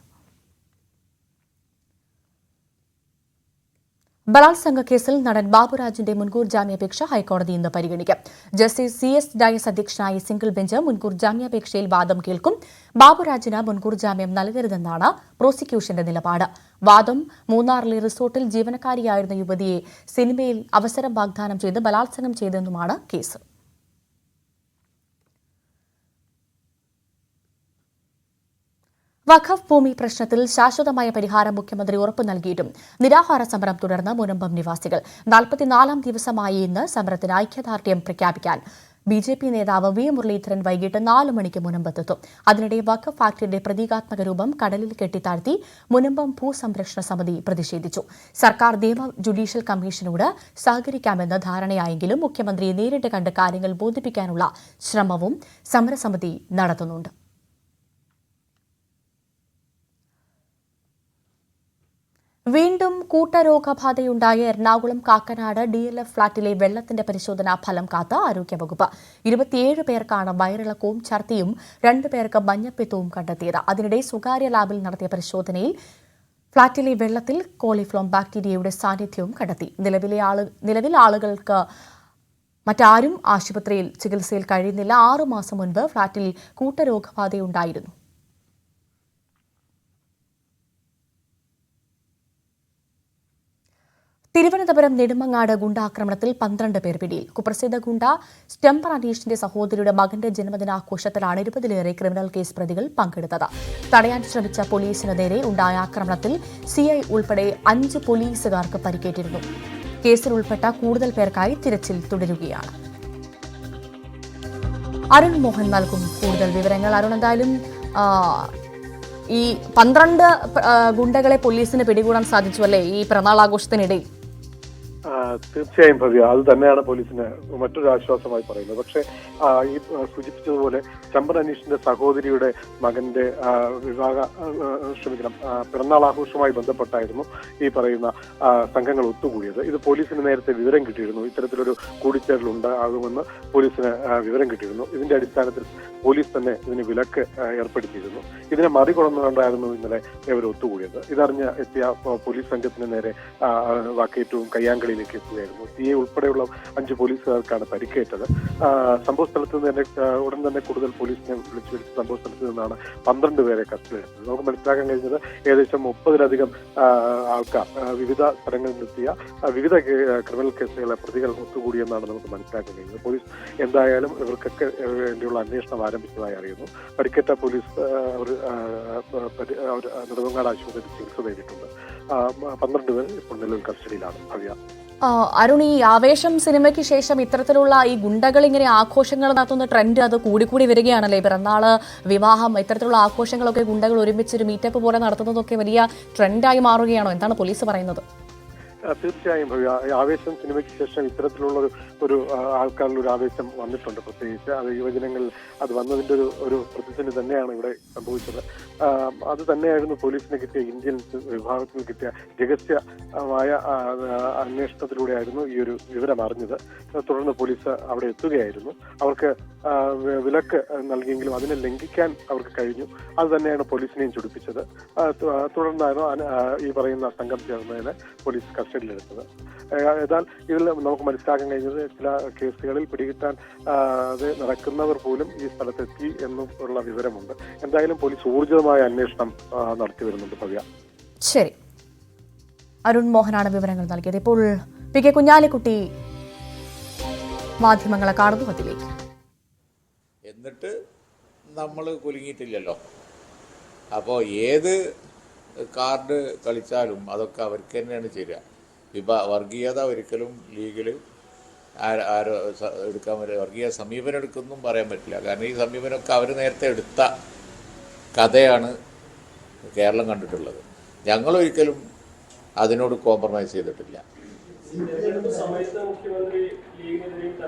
ബലാത്സംഗ കേസിൽ നടൻ ബാബുരാജിന്റെ മുൻകൂർ ജാമ്യാപേക്ഷ ഹൈക്കോടതി ഇന്ന് പരിഗണിക്കും. ജസ്റ്റിസ് CS ഡയസ് അധ്യക്ഷനായ സിംഗിൾ ബെഞ്ച് മുൻകൂർ ജാമ്യാപേക്ഷയിൽ വാദം കേൾക്കും. ബാബുരാജിന് മുൻകൂർ ജാമ്യം നൽകരുതെന്നാണ് പ്രോസിക്യൂഷന്റെ നിലപാട്. വാദം മൂന്നാറിലെ റിസോർട്ടിൽ ജീവനക്കാരിയായിരുന്ന യുവതിയെ സിനിമയിൽ അവസരം വാഗ്ദാനം ചെയ്ത് ബലാത്സംഗം ചെയ്തെന്നുമാണ് കേസ്. വഖഫ് ഭൂമി പ്രശ്നത്തിൽ ശാശ്വതമായ പരിഹാരം മുഖ്യമന്ത്രി ഉറപ്പു നൽകിയിട്ടും നിരാഹാര സമരം തുടർന്ന് മുനമ്പം നിവാസികൾ. 44-ാം ദിവസമായി ഇന്ന് സമരത്തിന് ഐക്യദാർഢ്യം പ്രഖ്യാപിക്കാൻ BJP നേതാവ് V. മുരളീധരൻ വൈകിട്ട് 4 മണിക്ക് മുനമ്പത്തെത്തും. അതിനിടെ വഖഫ് ആക്ടിന്റെ പ്രതീകാത്മക രൂപം കടലിൽ കെട്ടിത്താഴ്ത്തി മുനമ്പം ഭൂസംരക്ഷണ സമിതി പ്രതിഷേധിച്ചു. സർക്കാർ നിയമ ജുഡീഷ്യൽ കമ്മീഷനോട് സഹകരിക്കാമെന്ന് ധാരണയായെങ്കിലും മുഖ്യമന്ത്രിയെ നേരിട്ട് കണ്ട് കാര്യങ്ങൾ ബോധിപ്പിക്കാനുള്ള ശ്രമവും സമരസമിതി നടത്തുന്നുണ്ട്. വീണ്ടും കൂട്ടരോഗബാധയുണ്ടായ എറണാകുളം കാക്കനാട് DLF ഫ്ളാറ്റിലെ വെള്ളത്തിന്റെ പരിശോധനാ ഫലം കാത്ത് ആരോഗ്യവകുപ്പ്. 27 പേർക്കാണ് വയറിളക്കവും ഛർദിയും 2 പേർക്ക് മഞ്ഞപ്പിത്തവും കണ്ടെത്തിയത്. അതിനിടെ സ്വകാര്യ ലാബിൽ നടത്തിയ പരിശോധനയിൽ ഫ്ളാറ്റിലെ വെള്ളത്തിൽ കോളിഫോം ബാക്ടീരിയയുടെ സാന്നിധ്യവും കണ്ടെത്തി. നിലവിൽ ആളുകൾക്ക് മറ്റാരും ആശുപത്രിയിൽ ചികിത്സയിൽ കഴിയുന്നില്ല. 6 മാസം മുൻപ് ഫ്ളാറ്റിൽ കൂട്ടരോഗബാധയുണ്ടായിരുന്നു. തിരുവനന്തപുരം നെടുമങ്ങാട് ഗുണ്ടാക്രമണത്തിൽ 12 പേർ പിടിയിൽ. കുപ്രസിദ്ധ ഗുണ്ട സ്റ്റംപർ അനീഷിന്റെ സഹോദരിയുടെ മകന്റെ ജന്മദിനാഘോഷത്തിലാണ് 20-ലേറെ ക്രിമിനൽ കേസ് പ്രതികൾ പങ്കെടുത്തത്. തടയാൻ ശ്രമിച്ച പോലീസിന് നേരെ ഉണ്ടായ ആക്രമണത്തിൽ CI ഉൾപ്പെടെ 5 പോലീസുകാർക്ക് പരിക്കേറ്റിരുന്നു. കേസിൽ ഉൾപ്പെട്ട കൂടുതൽ പേർക്കായി തിരച്ചിൽ തുടരുകയാണ്. അരുൺ മോഹൻ നൽകും കൂടുതൽ വിവരങ്ങൾ. അരുൺ, എന്തായാലും ഈ 12 ഗുണ്ടകളെ പോലീസിന് പിടികൂടാൻ സാധിച്ചു അല്ലേ ഈ പിറന്നാൾ ആഘോഷത്തിനിടയിൽ? തീർച്ചയായും ഭവ്യ, അത് തന്നെയാണ് പോലീസിന് മറ്റൊരു ആശ്വാസമായി പറയുന്നത്. പക്ഷേ ഈ സൂചിപ്പിച്ചതുപോലെ സ്റ്റംപർ അനീഷിന്റെ സഹോദരിയുടെ മകന്റെ പിറന്നാൾ ആഘോഷവുമായി ബന്ധപ്പെട്ടായിരുന്നു ഈ പറയുന്ന സംഘങ്ങൾ ഒത്തുകൂടിയത്. ഇത് പോലീസിന് നേരത്തെ വിവരം കിട്ടിയിരുന്നു. ഇത്തരത്തിലൊരു കൂടിച്ചേരൽ ഉണ്ടാകുമെന്ന് പോലീസിന് വിവരം കിട്ടിയിരുന്നു. ഇതിന്റെ അടിസ്ഥാനത്തിൽ പോലീസ് തന്നെ ഇതിന് വിലക്ക് ഏർപ്പെടുത്തിയിരുന്നു. ഇതിനെ മറികടന്നുകൊണ്ടായിരുന്നു ഇന്നലെ ഇവർ ഒത്തുകൂടിയത്. ഇതറിഞ്ഞ് എത്തിയ പോലീസ് സംഘത്തിന് നേരെ വാക്കേറ്റവും കയ്യാങ്കളിയിലേക്ക് എത്തുകയായിരുന്നു. CI ഉൾപ്പെടെയുള്ള 5 പോലീസുകാർക്കാണ് പരിക്കേറ്റത്. സംഭവ സ്ഥലത്ത് നിന്ന് ഉടൻ തന്നെ കൂടുതൽ പോലീസിനെ വിളിച്ചു വരുത്തി സംഭവ സ്ഥലത്ത് നിന്നാണ് 12 പേരെ കസ്റ്റഡിയിലെടുത്തത്. നമുക്ക് മനസ്സിലാക്കാൻ കഴിഞ്ഞത് ഏകദേശം 30-ലധികം ആൾക്കാർ വിവിധ സ്ഥലങ്ങളിൽ നിന്നെത്തിയ വിവിധ ക്രിമിനൽ കേസുകളെ പ്രതികൾ ഒത്തുകൂടിയെന്നാണ് നമുക്ക് മനസ്സിലാക്കാൻ കഴിഞ്ഞത്. പോലീസ് എന്തായാലും ഇവർക്കൊക്കെ വേണ്ടിയുള്ള അന്വേഷണം ആരംഭിച്ചതായി അറിയുന്നു. പരിക്കേറ്റ പോലീസ് നെടുമങ്ങാട് ആശുപത്രിയിൽ ചികിത്സ തേടിയിട്ടുണ്ട്. 12 പേർ ഇപ്പോൾ നിലവിൽ കസ്റ്റഡിയിലാണ്. ഭവ്യ, അരുൺ, ഈ ആവേശം സിനിമയ്ക്ക് ശേഷം ഇത്തരത്തിലുള്ള ഈ ഗുണ്ടകൾ ഇങ്ങനെ ആഘോഷങ്ങൾ നടത്തുന്ന ട്രെൻഡ് അത് കൂടിക്കൂടി വരികയാണല്ലേ? പിറന്നാള്, വിവാഹം, ഇത്തരത്തിലുള്ള ആഘോഷങ്ങളൊക്കെ ഗുണ്ടകൾ ഒരുമിച്ചൊരു മീറ്റപ്പ് പോലെ നടത്തുന്നതൊക്കെ വലിയ ട്രെൻഡായി മാറുകയാണോ? എന്താണ് പോലീസ് പറയുന്നത്? തീർച്ചയായും ആവേശം സിനിമയ്ക്ക് ശേഷം ഇത്തരത്തിലുള്ള ഒരു ആൾക്കാരിൽ ഒരു ആവേശം വന്നിട്ടുണ്ട്. പ്രത്യേകിച്ച് അത് യുവജനങ്ങളിൽ അത് വന്നതിന്റെ ഒരു പ്രതിസന്ധി തന്നെയാണ് ഇവിടെ സംഭവിച്ചത്. അത് തന്നെയായിരുന്നു പോലീസിന് കിട്ടിയ ഇന്റലിജൻസ് വിഭാഗത്തിൽ കിട്ടിയ രഹസ്യമായ അന്വേഷണത്തിലൂടെയായിരുന്നു ഈ ഒരു വിവരം അറിഞ്ഞത്. തുടർന്ന് പോലീസ് അവിടെ എത്തുകയായിരുന്നു. അവർക്ക് വിലക്ക് നൽകിയെങ്കിലും അതിനെ ലംഘിക്കാൻ അവർക്ക് കഴിഞ്ഞു. അത് തന്നെയാണ് പോലീസിനെയും ചൊടിപ്പിച്ചത്. തുടർന്നായിരുന്നു ഈ പറയുന്ന സംഘം ചേർന്നതിന് പോലീസ് കസ്റ്റഡിയിലെടുത്തത്. എന്നാൽ ഇതിൽ നമുക്ക് മനസ്സിലാക്കാൻ കഴിഞ്ഞത് ചില കേസുകളിൽ പിടികിട്ടാൻ അത് നടക്കുന്നവർ പോലും ഈ സ്ഥലത്തെത്തി എന്നുള്ള വിവരമുണ്ട്. എന്തായാലും പോലീസ് ഊർജിതമായ അന്വേഷണം നടത്തി വരുന്നുണ്ട്. ഭവ്യ, ശരി. അരുൺ മോഹനാണ് വിവരങ്ങൾ നൽകിയത്. ഇപ്പോൾ PK കുഞ്ഞാലിക്കുട്ടി മാധ്യമങ്ങളെ കാണുന്നു. അതിലേക്ക് എന്നിട്ട് നമ്മൾ കുലുങ്ങിയിട്ടില്ലല്ലോ. അപ്പോൾ ഏത് കാർഡ് കളിച്ചാലും അതൊക്കെ അവർക്ക് തന്നെയാണ് ചേരുക. വർഗീയത ഒരിക്കലും ലീഗിൽ ആരോ എടുക്കാൻ പറ്റില്ല. വർഗീയ സമീപനം എടുക്കുന്നും പറയാൻ പറ്റില്ല. കാരണം ഈ സമീപനമൊക്കെ അവർ നേരത്തെ എടുത്ത കഥയാണ് കേരളം കണ്ടിട്ടുള്ളത്. ഞങ്ങളൊരിക്കലും അതിനോട് കോംപ്രമൈസ് ചെയ്തിട്ടില്ല.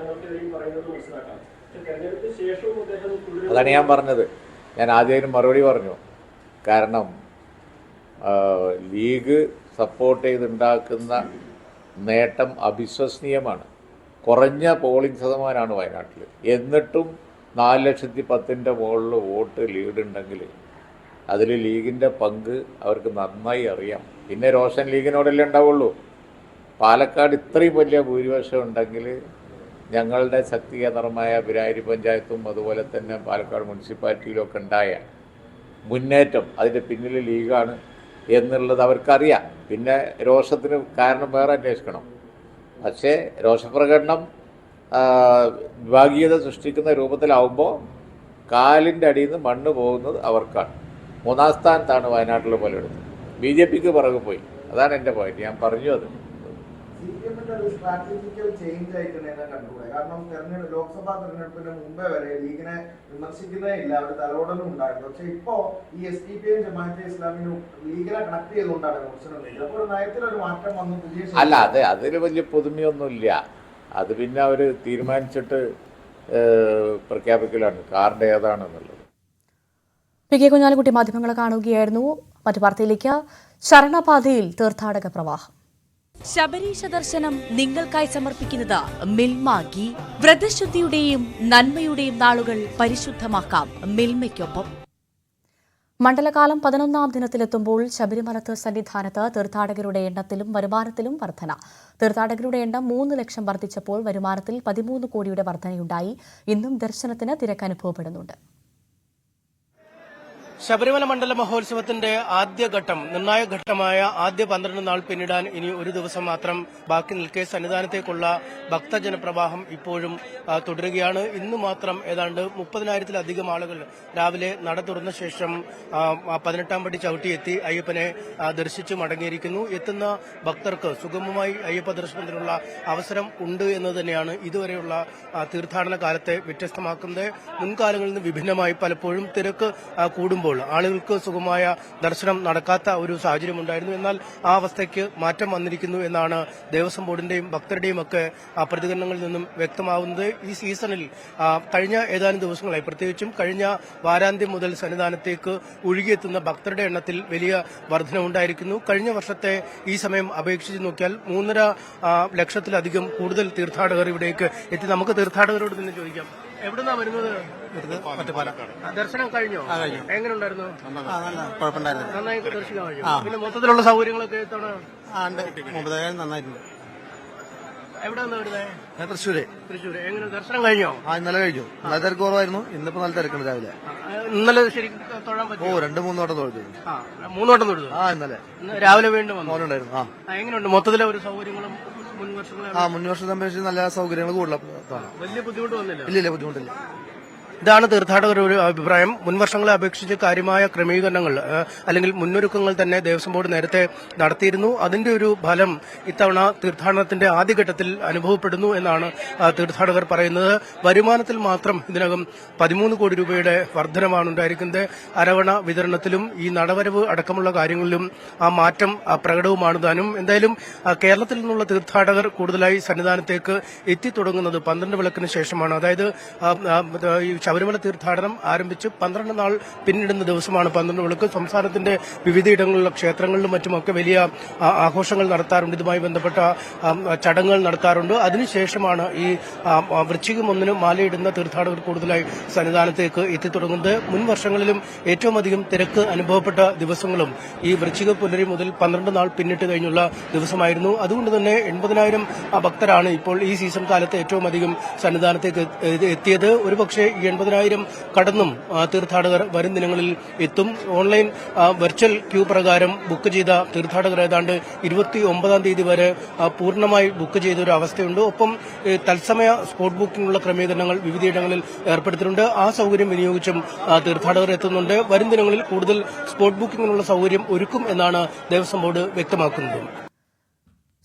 അതാണ് ഞാൻ പറഞ്ഞത്. ഞാൻ ആദ്യം മറുപടി പറഞ്ഞു. കാരണം ലീഗ് സപ്പോർട്ട് ചെയ്തുണ്ടാക്കുന്ന നേട്ടം അവിശ്വസനീയമാണ്. കുറഞ്ഞ പോളിംഗ് ശതമാനമാണ് വയനാട്ടിൽ. എന്നിട്ടും 4,10,000 മുകളിൽ വോട്ട് ലീഡുണ്ടെങ്കിൽ അതിൽ ലീഗിൻ്റെ പങ്ക് അവർക്ക് നന്നായി അറിയാം. പിന്നെ റോഷൻ ലീഗിനോടല്ലേ ഉണ്ടാവുള്ളൂ. പാലക്കാട് ഇത്രയും വലിയ ഭൂരിപക്ഷം ഉണ്ടെങ്കിൽ ഞങ്ങളുടെ ശക്തി കേന്ദ്രമായ ബിരാരി പഞ്ചായത്തും അതുപോലെ തന്നെ പാലക്കാട് മുനിസിപ്പാലിറ്റിയിലും ഒക്കെ ഉണ്ടായ മുന്നേറ്റം അതിൻ്റെ പിന്നിൽ ലീഗാണ് എന്നുള്ളത് അവർക്കറിയാം. പിന്നെ രോഷത്തിന് കാരണം വേറെ അന്വേഷിക്കണം. പക്ഷേ രോഷപ്രകടനം വിഭാഗീയത സൃഷ്ടിക്കുന്ന രൂപത്തിലാവുമ്പോൾ കാലിൻ്റെ അടിയിൽ നിന്ന് മണ്ണ് പോകുന്നത് അവർക്കാണ്. 3-ാം സ്ഥാനത്താണ് വയനാട്ടിൽ പലയിടത്തും. BJPക്ക് പിറകെ പോയി. അതാണ് എൻ്റെ പോയിന്റ്. ഞാൻ പറഞ്ഞു അത് സ്ട്രാറ്റജിക്കൽ ചേഞ്ച് ആയിട്ട് കണ്ടുകൂടെ? കാരണം ലോക്സഭാ തെരഞ്ഞെടുപ്പിന് മുമ്പേ വരെ ലീഗിനെ വിമർശിക്കുന്നേ ഇല്ല, അവർ തലോടലും ഉണ്ടായിരുന്നു. പക്ഷെ ഇപ്പോ ഈ SDPയും ജമാഅത്തെ ഇസ്ലാമിനും ലീഗിനെ കണക്ട് ചെയ്തുകൊണ്ടാണ് വിമർശനം ചെയ്യുന്നത്. അപ്പോൾ നയത്തിലൊരു മാറ്റം വന്നു. പുതിയ അല്ല, അതിൽ വലിയ പുതുമയൊന്നുമില്ല. അത് പിന്നെ അവർ തീരുമാനിച്ചിട്ട് പ്രഖ്യാപിക്കലാണ് കാറിൻ്റെ ഏതാണെന്നുള്ളത്. PK കുഞ്ഞാലിക്കുട്ടി മാധ്യമങ്ങളെ കാണുകയായിരുന്നു. മറ്റു വാർത്തയിലേക്ക്. ശരണപാതയിൽ തീർത്ഥാടക പ്രവാഹം. ശബരീശ ദർശനം നിങ്ങൾക്കായി സമർപ്പിക്കുന്നത് മിൽമ ഗീ. വ്രതശുദ്ധിയുടെയും നന്മയുടെയും നാളുകൾ പരിശുദ്ധമാക്കാം മിൽമയ്ക്കൊപ്പം. മണ്ഡലകാലം 11ാം ദിനത്തിലെത്തുമ്പോൾ ശബരിമല സന്നിധാനത്ത് തീർത്ഥാടകരുടെ എണ്ണത്തിലും വരുമാനത്തിലും വർധന. തീർത്ഥാടകരുടെ എണ്ണം 3 ലക്ഷം വർദ്ധിച്ചപ്പോൾ വരുമാനത്തിൽ 13 കോടിയുടെ വർധനയുണ്ടായി. ഇന്നും ദർശനത്തിന് തിരക്ക് അനുഭവപ്പെടുന്നുണ്ട്. ശബരിമല മണ്ഡല മഹോത്സവത്തിന്റെ ആദ്യഘട്ടം, നിർണായക ഘട്ടമായ ആദ്യ 12 നാൾ പിന്നിടാൻ ഇനി ഒരു ദിവസം മാത്രം ബാക്കി നിൽക്കെ സന്നിധാനത്തേക്കുള്ള ഭക്തജനപ്രവാഹം ഇപ്പോഴും തുടരുകയാണ്. ഇന്ന് മാത്രം ഏതാണ്ട് 30,000-ലധികം ആളുകൾ രാവിലെ നട തുറന്ന ശേഷം 18ാം പടി ചവിട്ടിയെത്തി അയ്യപ്പനെ ദർശിച്ചു മടങ്ങിയിരിക്കുന്നു. എത്തുന്ന ഭക്തർക്ക് സുഗമമായി അയ്യപ്പ ദർശനത്തിനുള്ള അവസരം ഉണ്ട് എന്ന് തന്നെയാണ് ഇതുവരെയുള്ള തീർത്ഥാടന കാലത്തെ വ്യത്യസ്തമാക്കുന്നത്. മുൻകാലങ്ങളിൽ നിന്ന് വിഭിന്നമായി പലപ്പോഴും തിരക്ക് കൂടുമ്പോൾ ആളുകൾക്ക് സുഗമമായ ദർശനം നടക്കാത്ത ഒരു സാഹചര്യമുണ്ടായിരുന്നു. എന്നാൽ ആ അവസ്ഥയ്ക്ക് മാറ്റം വന്നിരിക്കുന്നു എന്നാണ് ദേവസ്വം ബോർഡിന്റെയും ഭക്തരുടെയും ഒക്കെ പ്രതികരണങ്ങളിൽ നിന്നും വ്യക്തമാവുന്നത്. ഈ സീസണിൽ കഴിഞ്ഞ ഏതാനും ദിവസങ്ങളായി, പ്രത്യേകിച്ചും കഴിഞ്ഞ വാരാന്ത്യം മുതൽ സന്നിധാനത്തേക്ക് ഒഴുകിയെത്തുന്ന ഭക്തരുടെ എണ്ണത്തിൽ വലിയ വർധനവുണ്ടായിരിക്കുന്നു. കഴിഞ്ഞ വർഷത്തെ ഈ സമയം അപേക്ഷിച്ച് നോക്കിയാൽ 3.5 ലക്ഷത്തിലധികം കൂടുതൽ തീർത്ഥാടകർ ഇവിടേക്ക് എത്തി. നമുക്ക് തീർത്ഥാടകരോട് തന്നെ ചോദിക്കാം, എവിടുന്നാ വരുന്നത്? ദർശനം കഴിഞ്ഞോ? എങ്ങനെ ഉണ്ടായിരുന്നു? നന്നായി ദർശനം കഴിഞ്ഞു. പിന്നെ മൊത്തത്തിലുള്ള സൗകര്യങ്ങളൊക്കെ നന്നായിരുന്നു. എവിടെ നിന്ന് വരുന്നത്? തൃശ്ശൂര്. എങ്ങനെ ദർശനം കഴിഞ്ഞോ? ഇന്നലെ കഴിഞ്ഞു. നല്ല തിരക്ക് കുറവായിരുന്നു. ഇന്നിപ്പോ നല്ല തിരക്കുണ്ട് രാവിലെ. ഇന്നലെ ശരിക്കും തൊഴാൻ പറ്റും? 2-3 വട്ടം തൊഴുതു. 3 വട്ടം തൊഴുതു? ഇന്നലെ രാവിലെ വീണ്ടും ഉണ്ടായിരുന്നു. എങ്ങനെയുണ്ട് മൊത്തത്തിലെ ഒരു സൗകര്യങ്ങളും? മുൻ വർഷത്തെ അപേക്ഷിച്ച് നല്ല സൗകര്യങ്ങൾ കൂടുതലാണ്. വലിയ ബുദ്ധിമുട്ട് വന്നില്ല? ഇല്ല, ബുദ്ധിമുട്ടില്ല. ഇതാണ് തീർത്ഥാടകരുടെ ഒരു അഭിപ്രായം. മുൻവർഷങ്ങളെ അപേക്ഷിച്ച് കാര്യമായ ക്രമീകരണങ്ങൾ അല്ലെങ്കിൽ മുന്നൊരുക്കങ്ങൾ തന്നെ ദേവസ്വം ബോർഡ് നേരത്തെ നടത്തിയിരുന്നു. അതിന്റെ ഒരു ഫലം ഇത്തവണ തീർത്ഥാടനത്തിന്റെ ആദ്യഘട്ടത്തിൽ അനുഭവപ്പെടുന്നു എന്നാണ് തീർത്ഥാടകർ പറയുന്നത്. വരുമാനത്തിൽ മാത്രം ഇതിനകം 13 കോടി രൂപയുടെ വർധനമാണ് ഉണ്ടായിരിക്കുന്നത്. അരവണ വിതരണത്തിലും ഈ നടവരവ് അടക്കമുള്ള കാര്യങ്ങളിലും ആ മാറ്റം പ്രകടവുമാണ് താനും. എന്തായാലും കേരളത്തിൽ നിന്നുള്ള തീർത്ഥാടകർ കൂടുതലായി സന്നിധാനത്തേക്ക് എത്തിത്തുടങ്ങുന്നത് 12 വിളക്കിന് ശേഷമാണ്. അതായത് ശബരിമല തീർത്ഥാടനം ആരംഭിച്ച് 12 നാൾ പിന്നിടുന്ന ദിവസമാണ് 12 വിളക്ക്. സംസ്ഥാനത്തിന്റെ വിവിധയിടങ്ങളിലുള്ള ക്ഷേത്രങ്ങളിലും മറ്റുമൊക്കെ വലിയ ആഘോഷങ്ങൾ നടത്താറുണ്ട്. ഇതുമായി ബന്ധപ്പെട്ട ചടങ്ങുകൾ നടത്താറുണ്ട്. അതിനുശേഷമാണ് ഈ വൃശ്ചികം 1-ന് മാലയിടുന്ന തീർത്ഥാടകർ കൂടുതലായി സന്നിധാനത്തേക്ക് എത്തിത്തുടങ്ങുന്നത്. മുൻ വർഷങ്ങളിലും ഏറ്റവും അധികം തിരക്ക് അനുഭവപ്പെട്ട ദിവസങ്ങളും ഈ വൃശ്ചിക പുലരി മുതൽ 12 നാൾ പിന്നിട്ട് കഴിഞ്ഞുള്ള ദിവസമായിരുന്നു. അതുകൊണ്ട് തന്നെ 80,000 ഭക്തരാണ് ഇപ്പോൾ ഈ സീസൺ കാലത്ത് ഏറ്റവും അധികം സന്നിധാനത്തേക്ക് എത്തിയത്. ഒരുപക്ഷെ 80,000 കടന്നും തീർത്ഥാടകർ വരും ദിനങ്ങളിൽ എത്തും. ഓൺലൈൻ വെർച്വൽ ക്യൂ പ്രകാരം ബുക്ക് ചെയ്ത തീർത്ഥാടകർ ഏതാണ്ട് 29-ാം തീയതി വരെ പൂർണ്ണമായി ബുക്ക് ചെയ്ത ഒരു അവസ്ഥയുണ്ട്. ഒപ്പം തത്സമയ സ്പോട്ട് ബുക്കിംഗുള്ള ക്രമീകരണങ്ങൾ വിവിധയിടങ്ങളിൽ ഏർപ്പെടുത്തിയിട്ടുണ്ട്. ആ സൗകര്യം വിനിയോഗിച്ചും തീർത്ഥാടകർ എത്തുന്നുണ്ട്. വരും ദിനങ്ങളിൽ കൂടുതൽ സ്പോട്ട് ബുക്കിംഗിനുള്ള സൗകര്യം ഒരുക്കും എന്നാണ് ദേവസ്വം ബോർഡ് വ്യക്തമാക്കുന്നത്.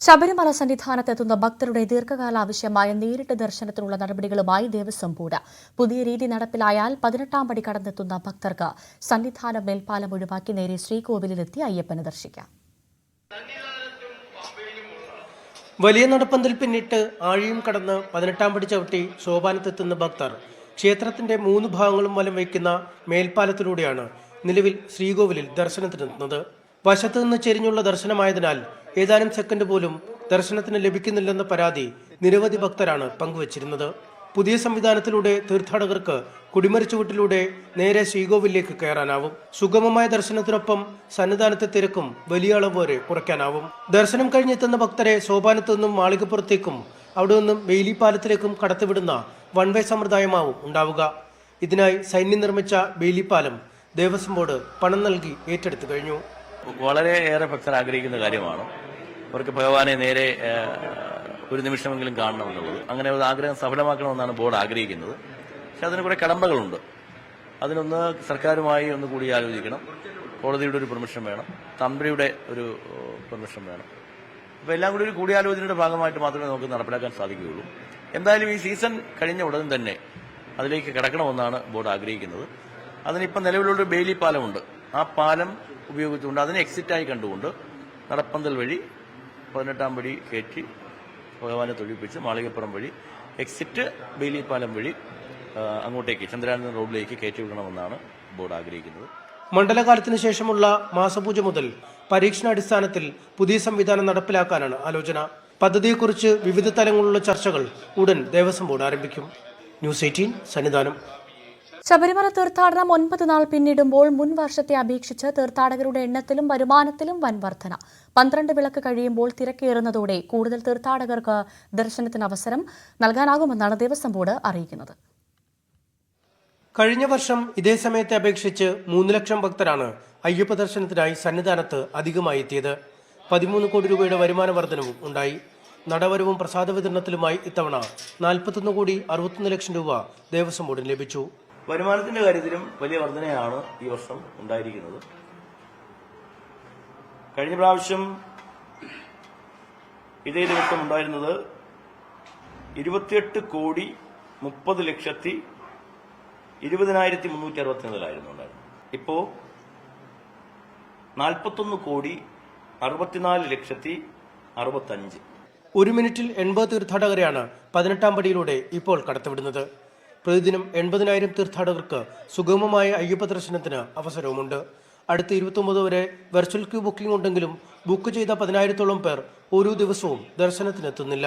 ശബരിമല സന്നിധാനത്തെത്തുന്ന ഭക്തരുടെ ദീർഘകാല ആവശ്യമായ നേരിട്ട് ദർശനത്തിനുള്ള നടപടികളുമായി ദേവസ്വം ബോർഡ്. പുതിയ രീതി നടപ്പിലായാൽ 18ാം പടി കടന്നെത്തുന്ന ഭക്തർക്ക് സന്നിധാനം മേൽപ്പാലം ഒഴിവാക്കി നേരെ ശ്രീകോവിലിലെത്തി അയ്യപ്പനെ ദർശിക്കാം. വലിയ നടപ്പന്തൽ പിന്നിട്ട് ആഴിയും കടന്ന് 18ാം പടി ചവിട്ടി സോപാനത്തെത്തുന്ന ഭക്തർ ക്ഷേത്രത്തിന്റെ 3 ഭാഗങ്ങളും വലം വയ്ക്കുന്ന മേൽപ്പാലത്തിലൂടെയാണ് നിലവിൽ ശ്രീകോവിലിൽ ദർശനത്തിനെത്തുന്നത്. വശത്തു നിന്ന് ചെരിഞ്ഞുള്ള ദർശനമായതിനാൽ ഏതാനും സെക്കൻഡ് പോലും ദർശനത്തിന് ലഭിക്കുന്നില്ലെന്ന പരാതി നിരവധി ഭക്തരാണ് പങ്കുവച്ചിരുന്നത്. പുതിയ സംവിധാനത്തിലൂടെ തീർത്ഥാടകർക്ക് കുടിമരച്ചുവട്ടിലൂടെ നേരെ ശ്രീകോവിലേക്ക് കയറാനാവും. സുഗമമായ ദർശനത്തിനൊപ്പം സന്നിധാനത്തെ തിരക്കും വലിയ അളവ് വരെ കുറയ്ക്കാനാവും. ദർശനം കഴിഞ്ഞെത്തുന്ന ഭക്തരെ സോപാനത്തു നിന്നും മാളികപ്പുറത്തേക്കും അവിടെ നിന്നും ബെയിലി പാലത്തിലേക്കും കടത്തിവിടുന്ന വൺ വേ സമ്പ്രദായമാവും ഉണ്ടാവുക. ഇതിനായി സൈന്യം നിർമ്മിച്ച ബെയിലി പാലം ദേവസ്വം ബോർഡ് പണം നൽകി ഏറ്റെടുത്തു കഴിഞ്ഞു. വളരെയേറെ ഭക്തർ ആഗ്രഹിക്കുന്ന കാര്യമാണ്. അവർക്ക് ഭഗവാനെ നേരെ ഒരു നിമിഷമെങ്കിലും കാണണമെന്നുള്ളത്. അങ്ങനെ ഒരു ആഗ്രഹം സഫലമാക്കണമെന്നാണ് ബോർഡ് ആഗ്രഹിക്കുന്നത്. പക്ഷെ അതിന് കുറെ കടമ്പകളുണ്ട്. അതിനൊന്ന് സർക്കാരുമായി ഒന്ന് കൂടി ആലോചിക്കണം. കോടതിയുടെ ഒരു പെർമിഷൻ വേണം, തന്ത്രിയുടെ ഒരു പെർമിഷൻ വേണം. അപ്പോൾ എല്ലാം കൂടി ഒരു കൂടിയാലോചനയുടെ ഭാഗമായിട്ട് മാത്രമേ നമുക്ക് നടപ്പിലാക്കാൻ സാധിക്കുകയുള്ളൂ. എന്തായാലും ഈ സീസൺ കഴിഞ്ഞ ഉടൻ തന്നെ അതിലേക്ക് കടക്കണമെന്നാണ് ബോർഡ് ആഗ്രഹിക്കുന്നത്. അതിനിപ്പം നിലവിലുള്ള ബെയിലി പാലമുണ്ട്. ആ പാലം ഉപയോഗിച്ചുകൊണ്ട് അതിനെ എക്സിറ്റായി കണ്ടുകൊണ്ട് നടപ്പന്തൽ വഴി 18-ാം പടി കയറ്റി ഭഗവാനെ തൊഴിപ്പിച്ച് മാളികപ്പുറം വഴി എക്സിറ്റ് ബെയിലി പാലം വഴി അങ്ങോട്ടേക്ക് ചന്ദ്രാനന്ദൻ റോഡിലേക്ക് കയറ്റി വിടണമെന്നാണ് ബോർഡ് ആഗ്രഹിക്കുന്നത്. മണ്ഡലകാലത്തിന് ശേഷമുള്ള മാസപൂജ മുതൽ പരീക്ഷണാടിസ്ഥാനത്തിൽ പുതിയ സംവിധാനം നടപ്പിലാക്കാനാണ് ആലോചന. പദ്ധതിയെക്കുറിച്ച് വിവിധ തലങ്ങളിലുള്ള ചർച്ചകൾ ഉടൻ ദേവസ്വം ബോർഡ് ആരംഭിക്കും. ന്യൂസ് 18 സന്നിധാനം. ശബരിമല തീർത്ഥാടനം 9 നാൾ പിന്നിടുമ്പോൾ മുൻ വർഷത്തെ അപേക്ഷിച്ച് തീർത്ഥാടകരുടെ എണ്ണത്തിലും വരുമാനത്തിലും വൻ വർധന. 12 വിളക്ക് കഴിയുമ്പോൾ തിരക്കേറുന്നതോടെ കൂടുതൽ തീർത്ഥാടകർക്ക് ദർശനത്തിന് അവസരം നൽകാനാകുമെന്നാണ് ദേവസ്വം ബോർഡ് അറിയിക്കുന്നത്. കഴിഞ്ഞ വർഷം ഇതേ സമയത്തെ അപേക്ഷിച്ച് 3 ലക്ഷം ഭക്തരാണ് അയ്യപ്പ ദർശനത്തിനായി സന്നിധാനത്ത് അധികമായി എത്തിയത്. 13 കോടി രൂപയുടെ വരുമാന വർധനവും ഉണ്ടായി. നടവരവും പ്രസാദ വിതരണത്തിലുമായി ഇത്തവണ 41,61 ലക്ഷം രൂപ ദേവസ്വം ബോർഡിന് ലഭിച്ചു. വരുമാനത്തിന്റെ കാര്യത്തിലും വലിയ വർധനയാണ് ഈ വർഷം ഉണ്ടായിരിക്കുന്നത്. കഴിഞ്ഞ പ്രാവശ്യം ഇതേ ദിവസം ഉണ്ടായിരുന്നത് 28,30,20,364 ഉണ്ടായിരുന്നു. ഇപ്പോ 41,64,65,000. 1 മിനിറ്റിൽ 80 തീർത്ഥാടകരെയാണ് 18-ാം പടിയിലൂടെ ഇപ്പോൾ കടത്തിവിടുന്നത്. പ്രതിദിനം 80,000 തീർത്ഥാടകർക്ക് സുഗമമായ അയ്യപ്പ ദർശനത്തിന് അവസരവുമുണ്ട്. അടുത്ത 29 വരെ വെർച്വൽ ക്യൂ ബുക്കിംഗ് ഉണ്ടെങ്കിലും ബുക്ക് ചെയ്ത 10,000-ഓളം പേർ ഓരോ ദിവസവും ദർശനത്തിനെത്തുന്നില്ല.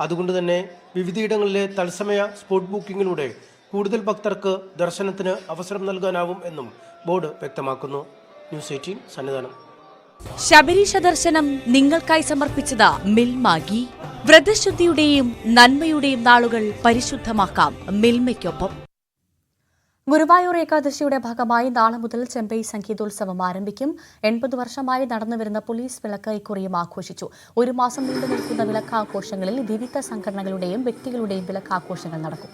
അതുകൊണ്ട് തന്നെ വിവിധയിടങ്ങളിലെ തത്സമയ സ്പോട്ട് ബുക്കിംഗിലൂടെ കൂടുതൽ ഭക്തർക്ക് ദർശനത്തിന് അവസരം നൽകാനാവും എന്നും ബോർഡ് വ്യക്തമാക്കുന്നു. ന്യൂസ് 18 സന്നിധാനം. ശബരീശ ദർശനം നിങ്ങൾക്കായി സമർപ്പിച്ചത് മിൽമാഗി. വ്രതശുദ്ധിയുടെയും നന്മയുടെയും നാളുകൾ പരിശുദ്ധമാക്കാം മിൽമയ്ക്കൊപ്പം. ഗുരുവായൂർ ഏകാദശിയുടെ ഭാഗമായി നാളെ മുതൽ ചെമ്പൈ സംഗീതോത്സവം ആരംഭിക്കും. 80 വർഷമായി നടന്നുവരുന്ന പോലീസ് വിളക്ക് ഇക്കുറിയും ആഘോഷിച്ചു. 1 മാസം നീണ്ടു നിൽക്കുന്ന വിളക്കാഘോഷങ്ങളിൽ വിവിധ സംഘടനകളുടെയും വ്യക്തികളുടെയും വിളക്കാഘോഷങ്ങൾ നടക്കും.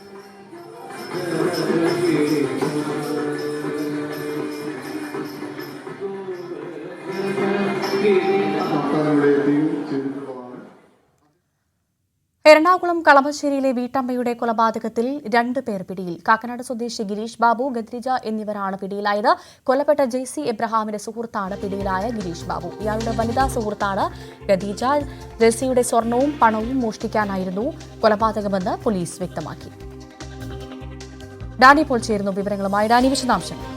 എറണാകുളം കളമശ്ശേരിയിലെ വീട്ടമ്മയുടെ കൊലപാതകത്തിൽ 2 പേർ പിടിയിൽ. കാക്കനാട് സ്വദേശി ഗിരീഷ് ബാബു, ഗദ്രിജ എന്നിവരാണ് പിടിയിലായത്. കൊല്ലപ്പെട്ട ജെയ്സി എബ്രഹാമിന്റെ സുഹൃത്താണ് പിടിയിലായ ഗിരീഷ് ബാബു. ഇയാളുടെ വനിതാ സുഹൃത്താണ് ഗദ്രിജ. ജെയ്സിയുടെ സ്വർണവും പണവും മോഷ്ടിക്കാനായിരുന്നു കൊലപാതകമെന്ന് പോലീസ് വ്യക്തമാക്കി. ഡാനി പോൾ ചേരുന്നു വിവരങ്ങളുമായി. ഡാനി, വിശദാംശങ്ങൾ.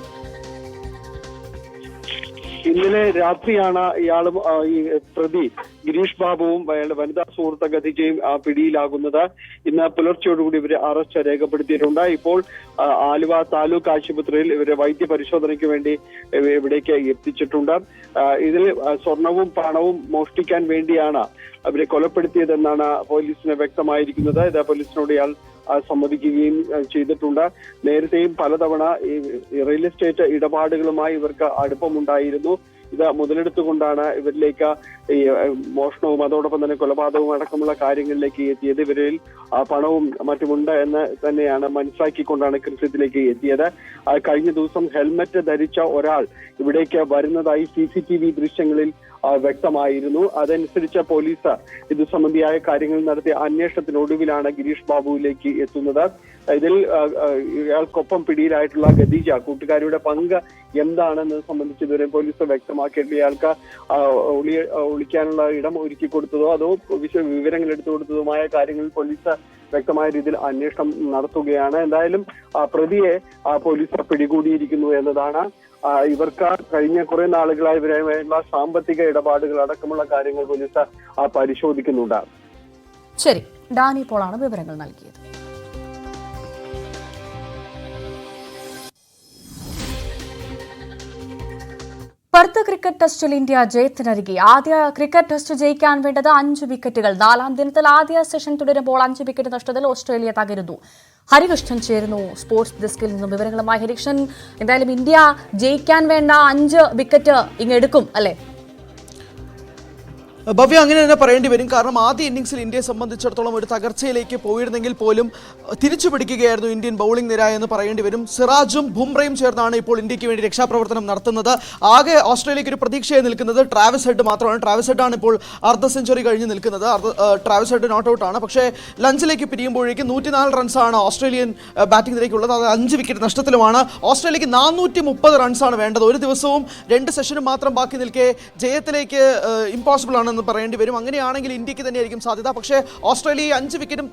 ഇന്നലെ രാത്രിയാണ് ഇയാളും ഈ പ്രതി ഗിരീഷ് ബാബുവും അയാളുടെ വനിതാ സുഹൃത്ത് ഗതിജയും പിടിയിലാകുന്നത്. ഇന്ന് പുലർച്ചയോടുകൂടി ഇവരെ അറസ്റ്റ് രേഖപ്പെടുത്തിയിട്ടുണ്ട്. ഇപ്പോൾ ആലുവ താലൂക്ക് ആശുപത്രിയിൽ ഇവരെ വൈദ്യ പരിശോധനയ്ക്ക് വേണ്ടി ഇവിടേക്ക് എത്തിച്ചിട്ടുണ്ട്. ഇതിൽ സ്വർണവും പണവും മോഷ്ടിക്കാൻ വേണ്ടിയാണ് അവരെ കൊലപ്പെടുത്തിയതെന്നാണ് പോലീസിന് വ്യക്തമായിരിക്കുന്നത്. ഇത് പോലീസിനോട് ഇയാൾ സമ്മതിക്കുകയും ചെയ്തിട്ടുണ്ട്. നേരത്തെയും പലതവണ ഈ റിയൽ എസ്റ്റേറ്റ് ഇടപാടുകളുമായി ഇവർക്ക് അടുപ്പമുണ്ടായിരുന്നു. ഇത് മുതലെടുത്തുകൊണ്ടാണ് ഇവരിലേക്ക് ഈ മോഷണവും അതോടൊപ്പം തന്നെ കൊലപാതകവും അടക്കമുള്ള കാര്യങ്ങളിലേക്ക് എത്തിയത്. ഇവരിൽ പണവും മറ്റുമുണ്ട് എന്ന് തന്നെയാണ് മനസ്സിലാക്കിക്കൊണ്ടാണ് കൃത്യത്തിലേക്ക് എത്തിയത്. കഴിഞ്ഞ ദിവസം ഹെൽമറ്റ് ധരിച്ച ഒരാൾ ഇവിടേക്ക് വരുന്നതായി CCTV ദൃശ്യങ്ങളിൽ വ്യക്തമായിരുന്നു. അതനുസരിച്ച് പോലീസ് ഇത് സംബന്ധിയായ കാര്യങ്ങൾ നടത്തിയ അന്വേഷണത്തിനൊടുവിലാണ് ഗിരീഷ് ബാബുവിലേക്ക് എത്തുന്നത്. ഇതിൽ ഇയാൾക്കൊപ്പം പിടിയിലായിട്ടുള്ള ഗദീജ കൂട്ടുകാരിയുടെ പങ്ക് എന്താണെന്ന് സംബന്ധിച്ച് ഇതുവരെ പോലീസ് വ്യക്തമാക്കിയിട്ടില്ല. ഇയാൾക്ക് ഒളിക്കാനുള്ള ഇടം ഒരുക്കി കൊടുത്തതോ അതോ വിവരങ്ങൾ എടുത്തു കൊടുത്തതുമായ കാര്യങ്ങളിൽ പോലീസ് വ്യക്തമായ രീതിയിൽ അന്വേഷണം നടത്തുകയാണ്. എന്തായാലും പ്രതിയെ പോലീസ് പിടികൂടിയിരിക്കുന്നു എന്നതാണ്. ഇവർക്ക് കഴിഞ്ഞ കുറെ നാളുകളായി ഇവരുമായുള്ള സാമ്പത്തിക ഇടപാടുകൾ അടക്കമുള്ള കാര്യങ്ങൾ പോലീസ് പരിശോധിക്കുന്നുണ്ട്. ശരി, ഡാനി പോളാണ് വിവരങ്ങൾ നൽകിയത്. പെർത്ത് ക്രിക്കറ്റ് ടെസ്റ്റിൽ ഇന്ത്യ ജയത്തിനരികെ. ആദ്യ ക്രിക്കറ്റ് ടെസ്റ്റ് ജയിക്കാൻ വേണ്ടത് 5 വിക്കറ്റുകൾ. 4ാം ദിനത്തിൽ ആദ്യ സെഷൻ തുടരുമ്പോൾ 5 വിക്കറ്റ് നഷ്ടത്തിൽ ഓസ്ട്രേലിയ തകരുന്നു. ഹരികൃഷ്ണൻ ചേരുന്നു സ്പോർട്സ് ഡെസ്കിൽ നിന്നും വിവരങ്ങളുമായി. ഹരികൃഷ്ണൻ, എന്തായാലും ഇന്ത്യ ജയിക്കാൻ വേണ്ട 5 വിക്കറ്റ് ഇങ്ങെടുക്കും അല്ലേ? ഭവ്യ, അങ്ങനെ തന്നെ പറയേണ്ടി വരും. കാരണം ആദ്യ ഇന്നിംഗ്സിൽ ഇന്ത്യയെ സംബന്ധിച്ചിടത്തോളം ഒരു തകർച്ചയിലേക്ക് പോയിരുന്നെങ്കിൽ പോലും തിരിച്ചു പിടിക്കുകയായിരുന്നു ഇന്ത്യൻ ബൗളിംഗ് നിര എന്ന് പറയേണ്ടി വരും. സിറാജും ബുംറയും ചേർന്നാണ് ഇപ്പോൾ ഇന്ത്യക്ക് വേണ്ടി രക്ഷാപ്രവർത്തനം നടത്തുന്നത്. ആകെ ഓസ്ട്രേലിയക്ക് ഒരു പ്രതീക്ഷയായി നിൽക്കുന്നത് ട്രാവിസ് ഹെഡ് മാത്രമാണ്. ട്രാവിസ് ഹെഡാണ് ഇപ്പോൾ അർദ്ധ സെഞ്ചുറി കഴിഞ്ഞ് നിൽക്കുന്നത്. ട്രാവിസ് ഹെഡ് നോട്ട് ഔട്ടാണ്. പക്ഷേ ലഞ്ചിലേക്ക് പിരിയുമ്പോഴേക്കും 104 റൺസാണ് ഓസ്ട്രേലിയൻ ബാറ്റിംഗ് നിരയ്ക്കുള്ളത്. അത് 5 വിക്കറ്റ് നഷ്ടത്തിലുമാണ്. ഓസ്ട്രേലിയക്ക് 430 റൺസാണ് വേണ്ടത്. ഒരു ദിവസവും 2 സെഷനും മാത്രം ബാക്കി നിൽക്കെ ജയത്തിലേക്ക് ഇമ്പോസിബിൾ ആണ് എന്ന് പറയേണ്ടി വരും. അങ്ങനെയാണെങ്കിൽ ഇന്ത്യക്ക് തന്നെയായിരിക്കും സാധ്യത. പക്ഷേ ഓസ്ട്രേലിയ 5 വിക്കറ്റും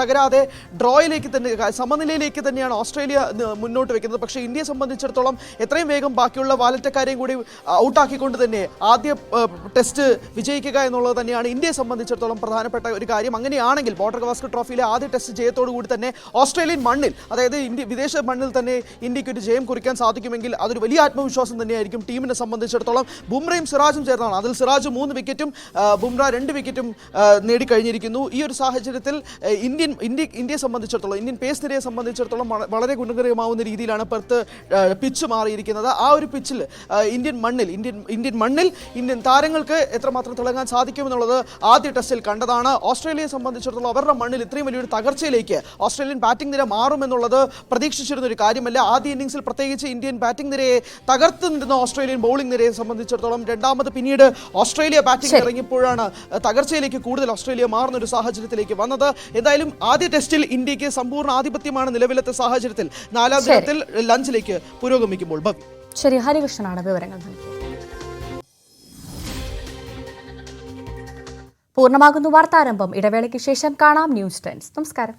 തകരാതെ ഡ്രോയിലേക്ക് തന്നെ, സമനിലയിലേക്ക് തന്നെയാണ് ഓസ്ട്രേലിയ മുന്നോട്ട് വെക്കുന്നത്. പക്ഷേ ഇന്ത്യയെ സംബന്ധിച്ചിടത്തോളം എത്രയും വേഗം ബാക്കിയുള്ള വാലറ്റക്കാരെയും കൂടി ഔട്ടാക്കിക്കൊണ്ട് തന്നെ ആദ്യ ടെസ്റ്റ് വിജയിക്കുക എന്നുള്ളത് തന്നെയാണ് ഇന്ത്യയെ സംബന്ധിച്ചിടത്തോളം പ്രധാനപ്പെട്ട ഒരു കാര്യം. അങ്ങനെയാണെങ്കിൽ ബോർഡർ ഗവാസ്കർ ട്രോഫിയിലെ ആദ്യ ടെസ്റ്റ് ജയത്തോടു കൂടി തന്നെ ഓസ്ട്രേലിയൻ മണ്ണിൽ, അതായത് വിദേശ മണ്ണിൽ തന്നെ ഇന്ത്യക്ക് ഒരു ജയം കുറിക്കാൻ സാധിക്കുമെങ്കിൽ അതൊരു വലിയ ആത്മവിശ്വാസം തന്നെയായിരിക്കും ടീമിനെ സംബന്ധിച്ചിടത്തോളം. ബുംറയും സിറാജും ചേർന്നാണ്. അതിൽ സിറാജ് 3 വിക്കറ്റും ബുംറ 2 വിക്കറ്റും നേടിക്കഴിഞ്ഞിരിക്കുന്നു. ഈ ഒരു സാഹചര്യത്തിൽ ഇന്ത്യയെ സംബന്ധിച്ചിടത്തോളം, ഇന്ത്യൻ പേസ് നിരയെ സംബന്ധിച്ചിടത്തോളം വളരെ ഗുണകരമാവുന്ന രീതിയിലാണ് പെർത്ത് പിച്ച് മാറിയിരിക്കുന്നത്. ആ ഒരു പിച്ചിൽ ഇന്ത്യൻ മണ്ണിൽ ഇന്ത്യൻ താരങ്ങൾക്ക് എത്രമാത്രം തിളങ്ങാൻ സാധിക്കുമെന്നുള്ളത് ആദ്യ ടെസ്റ്റിൽ കണ്ടതാണ്. ഓസ്ട്രേലിയയെ സംബന്ധിച്ചിടത്തോളം അവരുടെ മണ്ണിൽ ഇത്രയും വലിയൊരു തകർച്ചയിലേക്ക് ഓസ്ട്രേലിയൻ ബാറ്റിംഗ് നിര മാറുമെന്നുള്ളത് പ്രതീക്ഷിച്ചിരുന്ന ഒരു കാര്യമല്ല. ആദ്യ ഇന്നിംഗ്സിൽ പ്രത്യേകിച്ച് ഇന്ത്യൻ ബാറ്റിംഗ് നിരയെ തകർത്ത് നിന്നിരുന്ന ഓസ്ട്രേലിയൻ ബൗളിംഗ് നിരയെ സംബന്ധിച്ചിടത്തോളം പിന്നീട് ഓസ്ട്രേലിയ ബാറ്റിംഗ് ഇറങ്ങിയപ്പോഴാണ് തകർച്ചയിലേക്ക് കൂടുതൽ ഓസ്ട്രേലിയ മാറുന്ന ഒരു സാഹചര്യത്തിലേക്ക് വന്നത്. എന്തായാലും ആദ്യ ടെസ്റ്റിൽ ഇന്ത്യക്ക് സമ്പൂർണ്ണ ആധിപത്യമാണ് നിലവിലത്തെ സാഹചര്യത്തിൽ. 4ാം ദിനത്തിൽ ലഞ്ചിലേക്ക് പുരോഗമിക്കുമ്പോൾ. ശരി, ഹരികൃഷ്ണനാണ് വിവരങ്ങൾ നൽകിയത്. പൂർണ്ണമാകുന്നു വാർത്താരംഭം. ഇടവേളയ്ക്ക് ശേഷം കാണാം ന്യൂസ് ടൈംസ്. നമസ്കാരം.